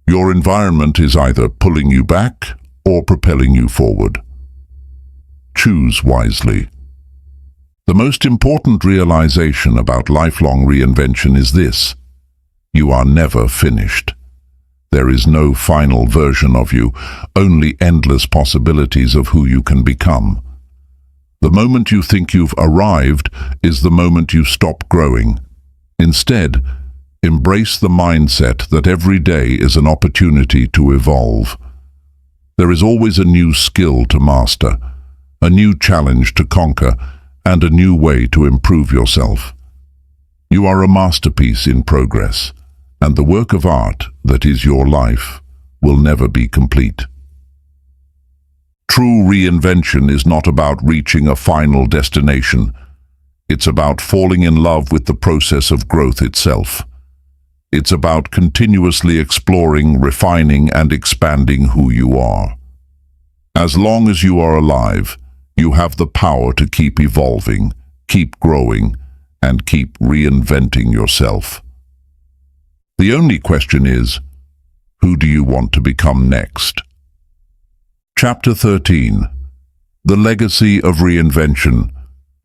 Your environment is either pulling you back or propelling you forward. Choose wisely. The most important realization about lifelong reinvention is this: you are never finished. There is no final version of you, only endless possibilities of who you can become. The moment you think you've arrived is the moment you stop growing. Instead, embrace the mindset that every day is an opportunity to evolve. There is always a new skill to master, a new challenge to conquer, and a new way to improve yourself. You are a masterpiece in progress, and the work of art that is your life will never be complete. True reinvention is not about reaching a final destination. It's about falling in love with the process of growth itself. It's about continuously exploring, refining, and expanding who you are. As long as you are alive, you have the power to keep evolving, keep growing, and keep reinventing yourself. The only question is, who do you want to become next? Chapter 13. The Legacy of Reinvention,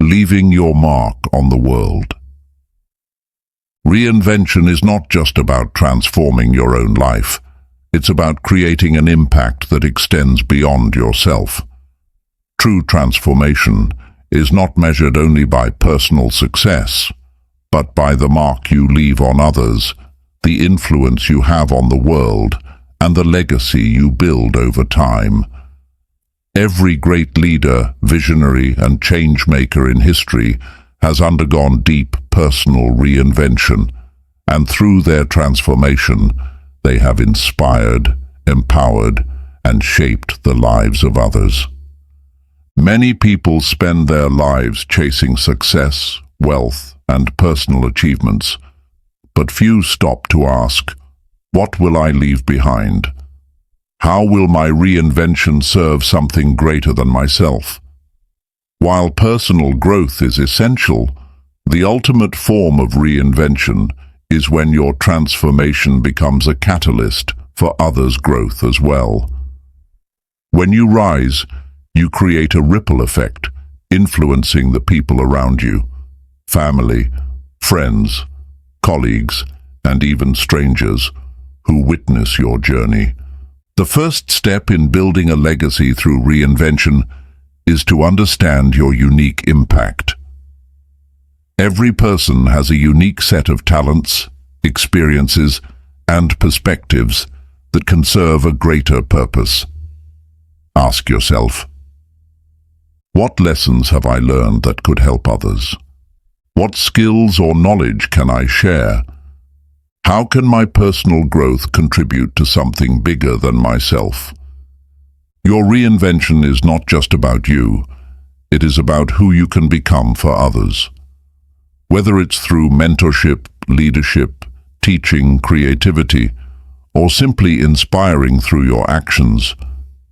Leaving Your Mark on the World. Reinvention is not just about transforming your own life. It's about creating an impact that extends beyond yourself. True transformation is not measured only by personal success, but by the mark you leave on others, the influence you have on the world, and the legacy you build over time. Every great leader, visionary, and change-maker in history has undergone deep personal reinvention, and through their transformation, they have inspired, empowered, and shaped the lives of others. Many people spend their lives chasing success, wealth, and personal achievements, but few stop to ask, what will I leave behind? How will my reinvention serve something greater than myself? While personal growth is essential, the ultimate form of reinvention is when your transformation becomes a catalyst for others' growth as well. When you rise, you create a ripple effect, influencing the people around you, family, friends, colleagues, and even strangers who witness your journey. The first step in building a legacy through reinvention is to understand your unique impact. Every person has a unique set of talents, experiences, and perspectives that can serve a greater purpose. Ask yourself, what lessons have I learned that could help others? What skills or knowledge can I share? How can my personal growth contribute to something bigger than myself? Your reinvention is not just about you, it is about who you can become for others. Whether it's through mentorship, leadership, teaching, creativity, or simply inspiring through your actions,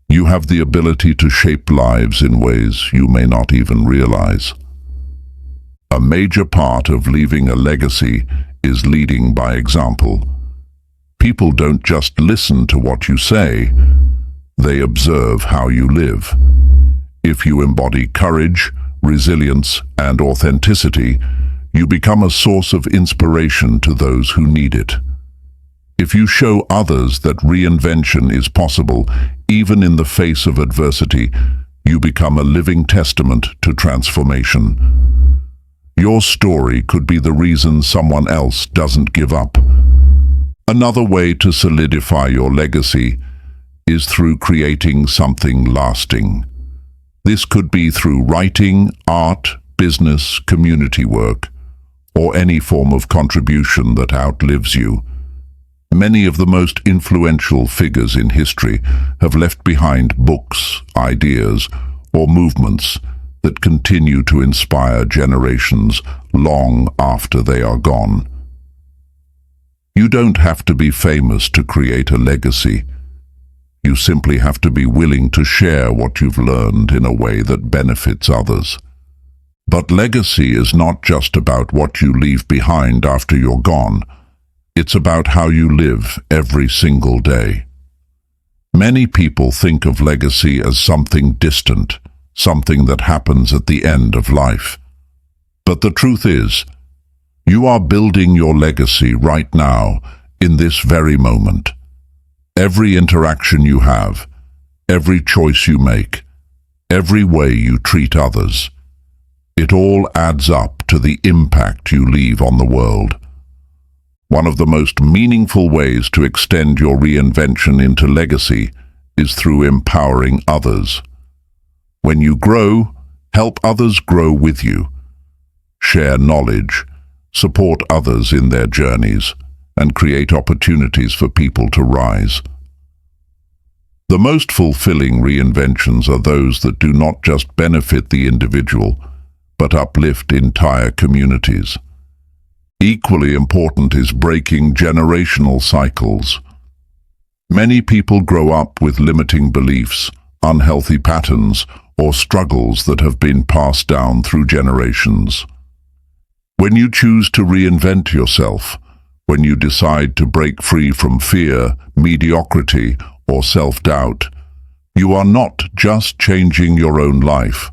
you have the ability to shape lives in ways you may not even realize. A major part of leaving a legacy is leading by example. People don't just listen to what you say, they observe how you live. If you embody courage, resilience, and authenticity, you become a source of inspiration to those who need it. If you show others that reinvention is possible, even in the face of adversity, you become a living testament to transformation. Your story could be the reason someone else doesn't give up. Another way to solidify your legacy is through creating something lasting. This could be through writing, art, business, community work, or any form of contribution that outlives you. Many of the most influential figures in history have left behind books, ideas, or movements that continue to inspire generations long after they are gone. You don't have to be famous to create a legacy. You simply have to be willing to share what you've learned in a way that benefits others. But legacy is not just about what you leave behind after you're gone. It's about how you live every single day. Many people think of legacy as something distant, something that happens at the end of life. But the truth is, you are building your legacy right now, in this very moment. Every interaction you have, every choice you make, every way you treat others, it all adds up to the impact you leave on the world. One of the most meaningful ways to extend your reinvention into legacy is through empowering others. When you grow, help others grow with you. Share knowledge, support others in their journeys, and create opportunities for people to rise. The most fulfilling reinventions are those that do not just benefit the individual, but uplift entire communities. Equally important is breaking generational cycles. Many people grow up with limiting beliefs, unhealthy patterns, or struggles that have been passed down through generations. When you choose to reinvent yourself, when you decide to break free from fear, mediocrity, or self-doubt, you are not just changing your own life.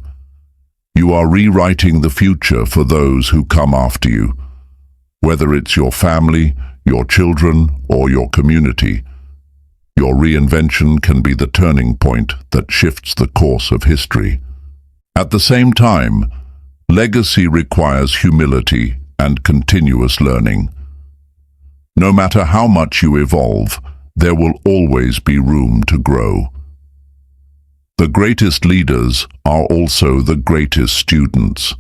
You are rewriting the future for those who come after you. Whether it's your family, your children, or your community, your reinvention can be the turning point that shifts the course of history. At the same time, legacy requires humility and continuous learning. No matter how much you evolve, there will always be room to grow. The greatest leaders are also the greatest students.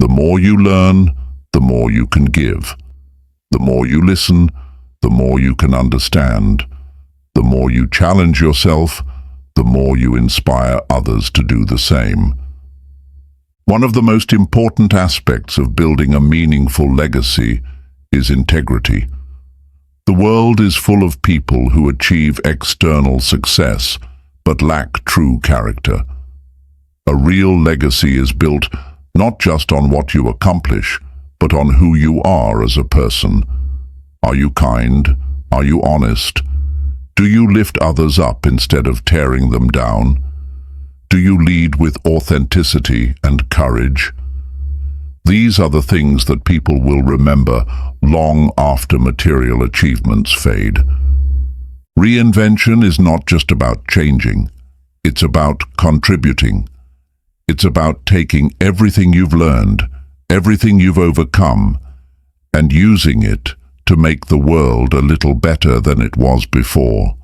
The more you learn, the more you can give. The more you listen, the more you can understand. The more you challenge yourself, the more you inspire others to do the same. One of the most important aspects of building a meaningful legacy is integrity. The world is full of people who achieve external success but lack true character. A real legacy is built not just on what you accomplish, but on who you are as a person. Are you kind? Are you honest? Do you lift others up instead of tearing them down? Do you lead with authenticity and courage? These are the things that people will remember long after material achievements fade. Reinvention is not just about changing. It's about contributing. It's about taking everything you've learned, everything you've overcome, and using it to make the world a little better than it was before.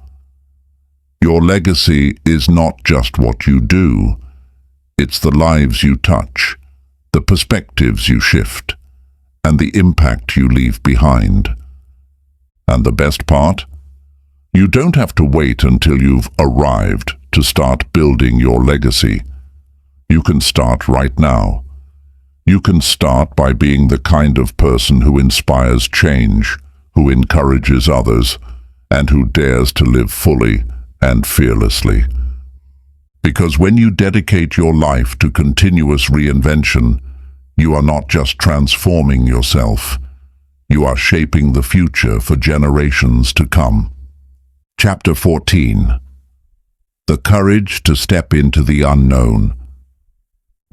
Your legacy is not just what you do. It's the lives you touch, the perspectives you shift, and the impact you leave behind. And the best part? You don't have to wait until you've arrived to start building your legacy. You can start right now. You can start by being the kind of person who inspires change, who encourages others, and who dares to live fully and fearlessly. Because when you dedicate your life to continuous reinvention, you are not just transforming yourself, you are shaping the future for generations to come. Chapter 14. The courage to step into the unknown.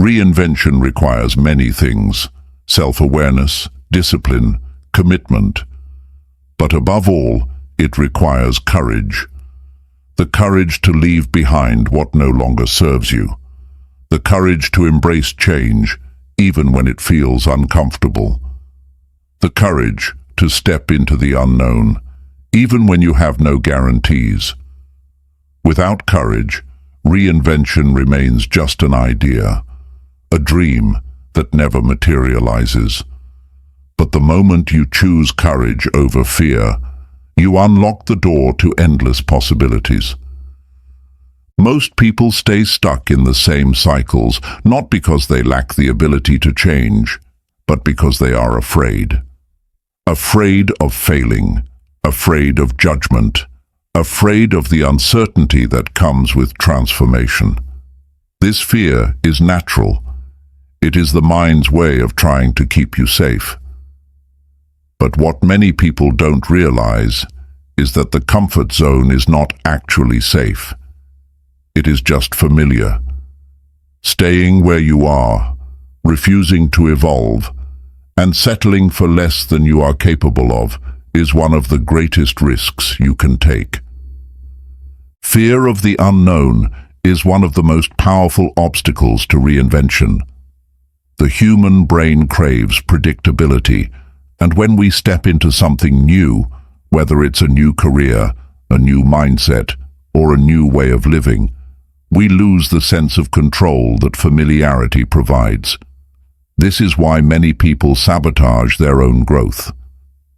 Reinvention requires many things: self-awareness, discipline, commitment. But above all, it requires courage. The courage to leave behind what no longer serves you. The courage to embrace change, even when it feels uncomfortable. The courage to step into the unknown, even when you have no guarantees. Without courage, reinvention remains just an idea, a dream that never materializes. But the moment you choose courage over fear, you unlock the door to endless possibilities. Most people stay stuck in the same cycles, not because they lack the ability to change, but because they are afraid. Afraid of failing, afraid of judgment, afraid of the uncertainty that comes with transformation. This fear is natural. It is the mind's way of trying to keep you safe. But what many people don't realize is that the comfort zone is not actually safe. It is just familiar. Staying where you are, refusing to evolve, and settling for less than you are capable of is one of the greatest risks you can take. Fear of the unknown is one of the most powerful obstacles to reinvention. The human brain craves predictability, and when we step into something new, whether it's a new career, a new mindset, or a new way of living, we lose the sense of control that familiarity provides. This is why many people sabotage their own growth.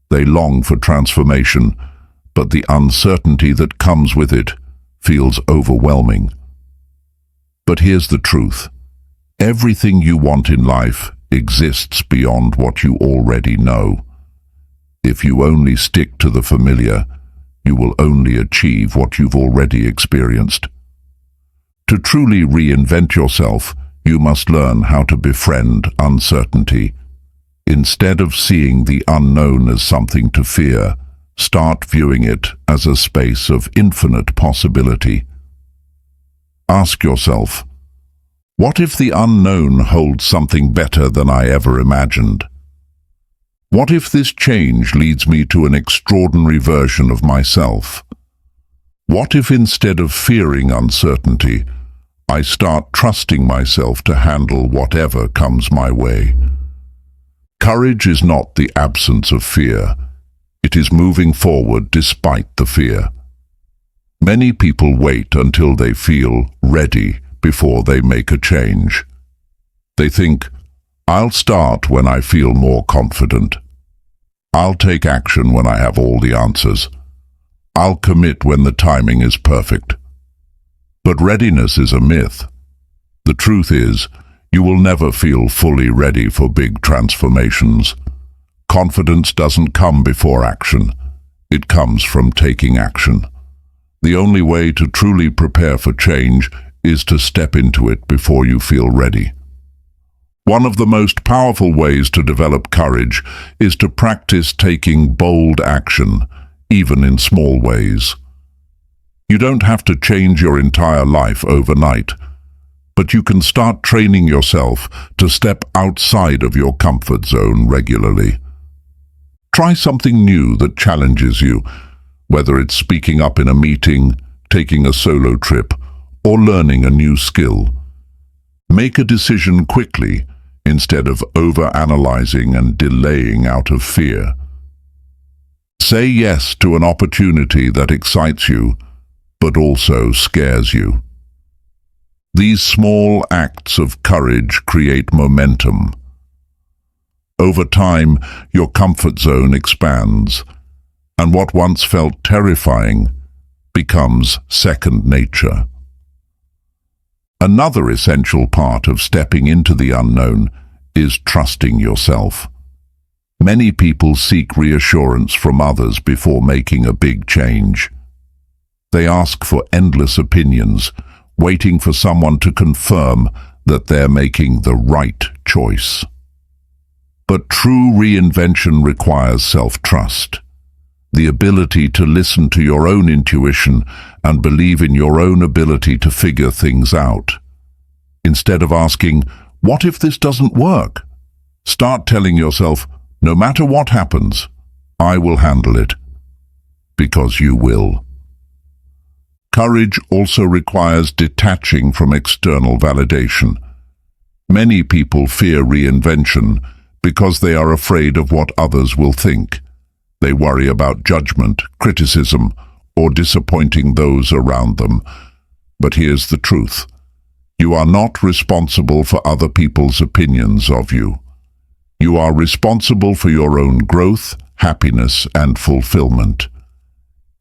They long for transformation, but the uncertainty that comes with it feels overwhelming. But here's the truth. Everything you want in life exists beyond what you already know. If you only stick to the familiar, you will only achieve what you've already experienced. To truly reinvent yourself, you must learn how to befriend uncertainty. Instead of seeing the unknown as something to fear, start viewing it as a space of infinite possibility. Ask yourself, what if the unknown holds something better than I ever imagined? What if this change leads me to an extraordinary version of myself? What if instead of fearing uncertainty, I start trusting myself to handle whatever comes my way? Courage is not the absence of fear. It is moving forward despite the fear. Many people wait until they feel ready before they make a change. They think, I'll start when I feel more confident. I'll take action when I have all the answers. I'll commit when the timing is perfect. But readiness is a myth. The truth is, you will never feel fully ready for big transformations. Confidence doesn't come before action. It comes from taking action. The only way to truly prepare for change is to step into it before you feel ready. One of the most powerful ways to develop courage is to practice taking bold action, even in small ways. You don't have to change your entire life overnight, but you can start training yourself to step outside of your comfort zone regularly. Try something new that challenges you, whether it's speaking up in a meeting, taking a solo trip, or learning a new skill. Make a decision quickly instead of overanalyzing and delaying out of fear. Say yes to an opportunity that excites you, but also scares you. These small acts of courage create momentum. Over time, your comfort zone expands, and what once felt terrifying becomes second nature. Another essential part of stepping into the unknown is trusting yourself. Many people seek reassurance from others before making a big change. They ask for endless opinions, waiting for someone to confirm that they're making the right choice. But true reinvention requires self-trust, the ability to listen to your own intuition and believe in your own ability to figure things out. Instead of asking, what if this doesn't work? Start telling yourself, no matter what happens, I will handle it. Because you will. Courage also requires detaching from external validation. Many people fear reinvention because they are afraid of what others will think. They worry about judgment, criticism, or disappointing those around them. But here's the truth. You are not responsible for other people's opinions of you. You are responsible for your own growth, happiness, and fulfillment.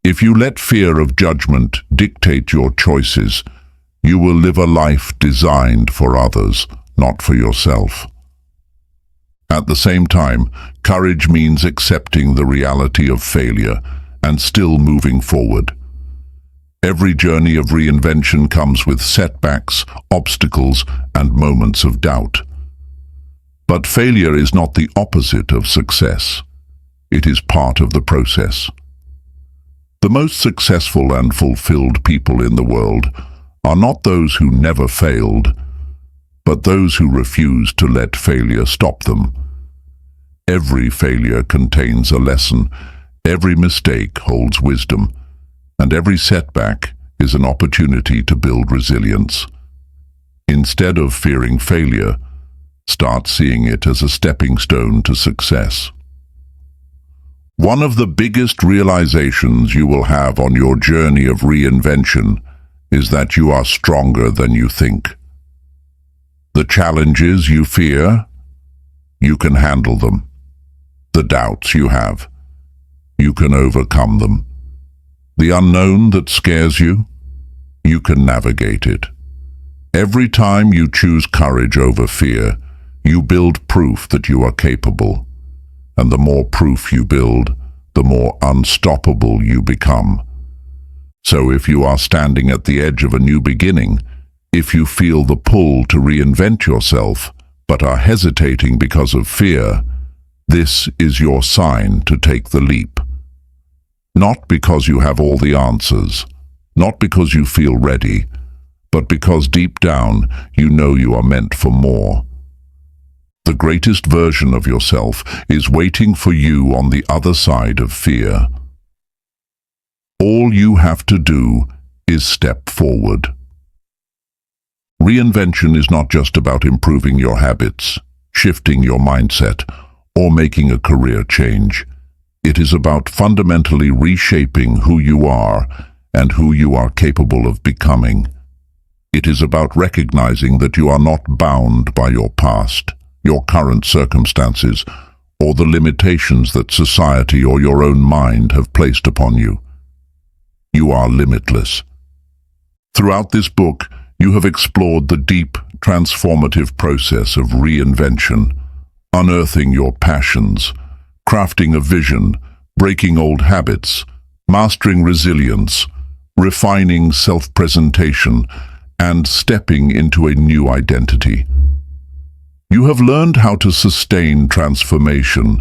If you let fear of judgment dictate your choices, you will live a life designed for others, not for yourself. At the same time, courage means accepting the reality of failure and still moving forward. Every journey of reinvention comes with setbacks, obstacles, and moments of doubt. But failure is not the opposite of success. It is part of the process. The most successful and fulfilled people in the world are not those who never failed, but those who refuse to let failure stop them. Every failure contains a lesson, every mistake holds wisdom, and every setback is an opportunity to build resilience. Instead of fearing failure, start seeing it as a stepping stone to success. One of the biggest realizations you will have on your journey of reinvention is that you are stronger than you think. The challenges you fear, you can handle them. The doubts you have, you can overcome them. The unknown that scares you, you can navigate it. Every time you choose courage over fear, you build proof that you are capable. And the more proof you build, the more unstoppable you become. So if you are standing at the edge of a new beginning, if you feel the pull to reinvent yourself, but are hesitating because of fear, this is your sign to take the leap. Not because you have all the answers, not because you feel ready, but because deep down you know you are meant for more. The greatest version of yourself is waiting for you on the other side of fear. All you have to do is step forward. Reinvention is not just about improving your habits, shifting your mindset, or making a career change. It is about fundamentally reshaping who you are and who you are capable of becoming. It is about recognizing that you are not bound by your past, your current circumstances, or the limitations that society or your own mind have placed upon you. You are limitless. Throughout this book, you have explored the deep, transformative process of reinvention, unearthing your passions, crafting a vision, breaking old habits, mastering resilience, refining self-presentation, and stepping into a new identity. You have learned how to sustain transformation,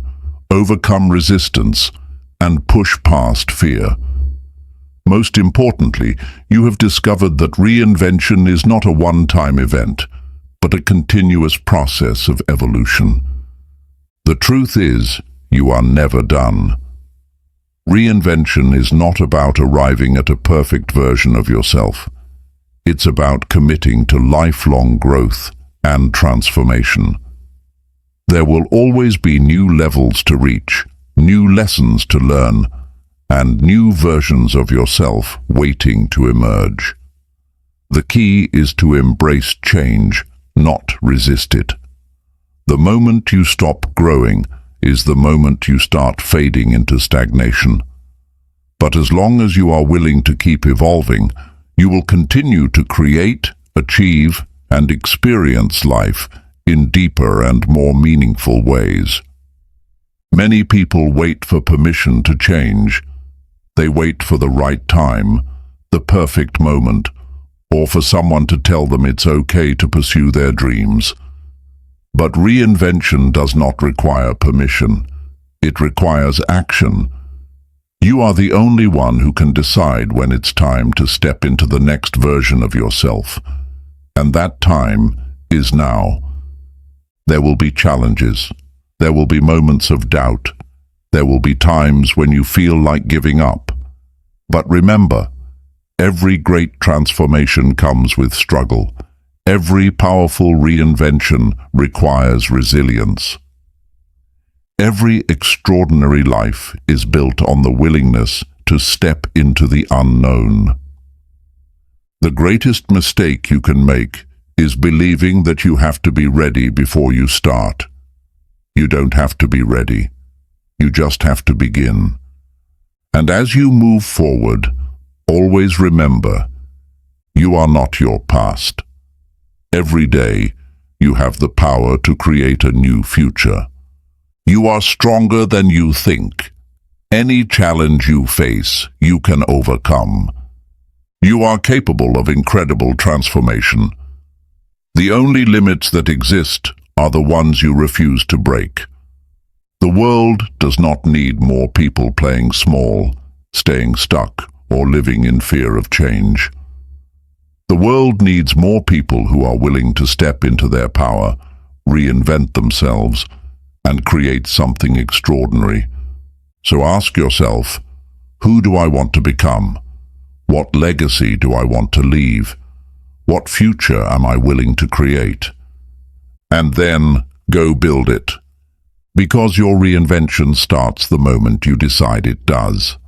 overcome resistance, and push past fear. Most importantly, you have discovered that reinvention is not a one-time event, but a continuous process of evolution. The truth is, you are never done. Reinvention is not about arriving at a perfect version of yourself. It's about committing to lifelong growth and transformation. There will always be new levels to reach, new lessons to learn, and new versions of yourself waiting to emerge. The key is to embrace change, not resist it. The moment you stop growing is the moment you start fading into stagnation. But as long as you are willing to keep evolving, you will continue to create, achieve, and experience life in deeper and more meaningful ways. Many people wait for permission to change. They wait for the right time, the perfect moment, or for someone to tell them it's okay to pursue their dreams. But reinvention does not require permission. It requires action. You are the only one who can decide when it's time to step into the next version of yourself. And that time is now. There will be challenges. There will be moments of doubt. There will be times when you feel like giving up. But remember, every great transformation comes with struggle. Every powerful reinvention requires resilience. Every extraordinary life is built on the willingness to step into the unknown. The greatest mistake you can make is believing that you have to be ready before you start. You don't have to be ready. You just have to begin. And as you move forward, always remember, you are not your past. Every day, you have the power to create a new future. You are stronger than you think. Any challenge you face, you can overcome. You are capable of incredible transformation. The only limits that exist are the ones you refuse to break. The world does not need more people playing small, staying stuck, or living in fear of change. The world needs more people who are willing to step into their power, reinvent themselves, and create something extraordinary. So ask yourself, who do I want to become? What legacy do I want to leave? What future am I willing to create? And then go build it. Because your reinvention starts the moment you decide it does.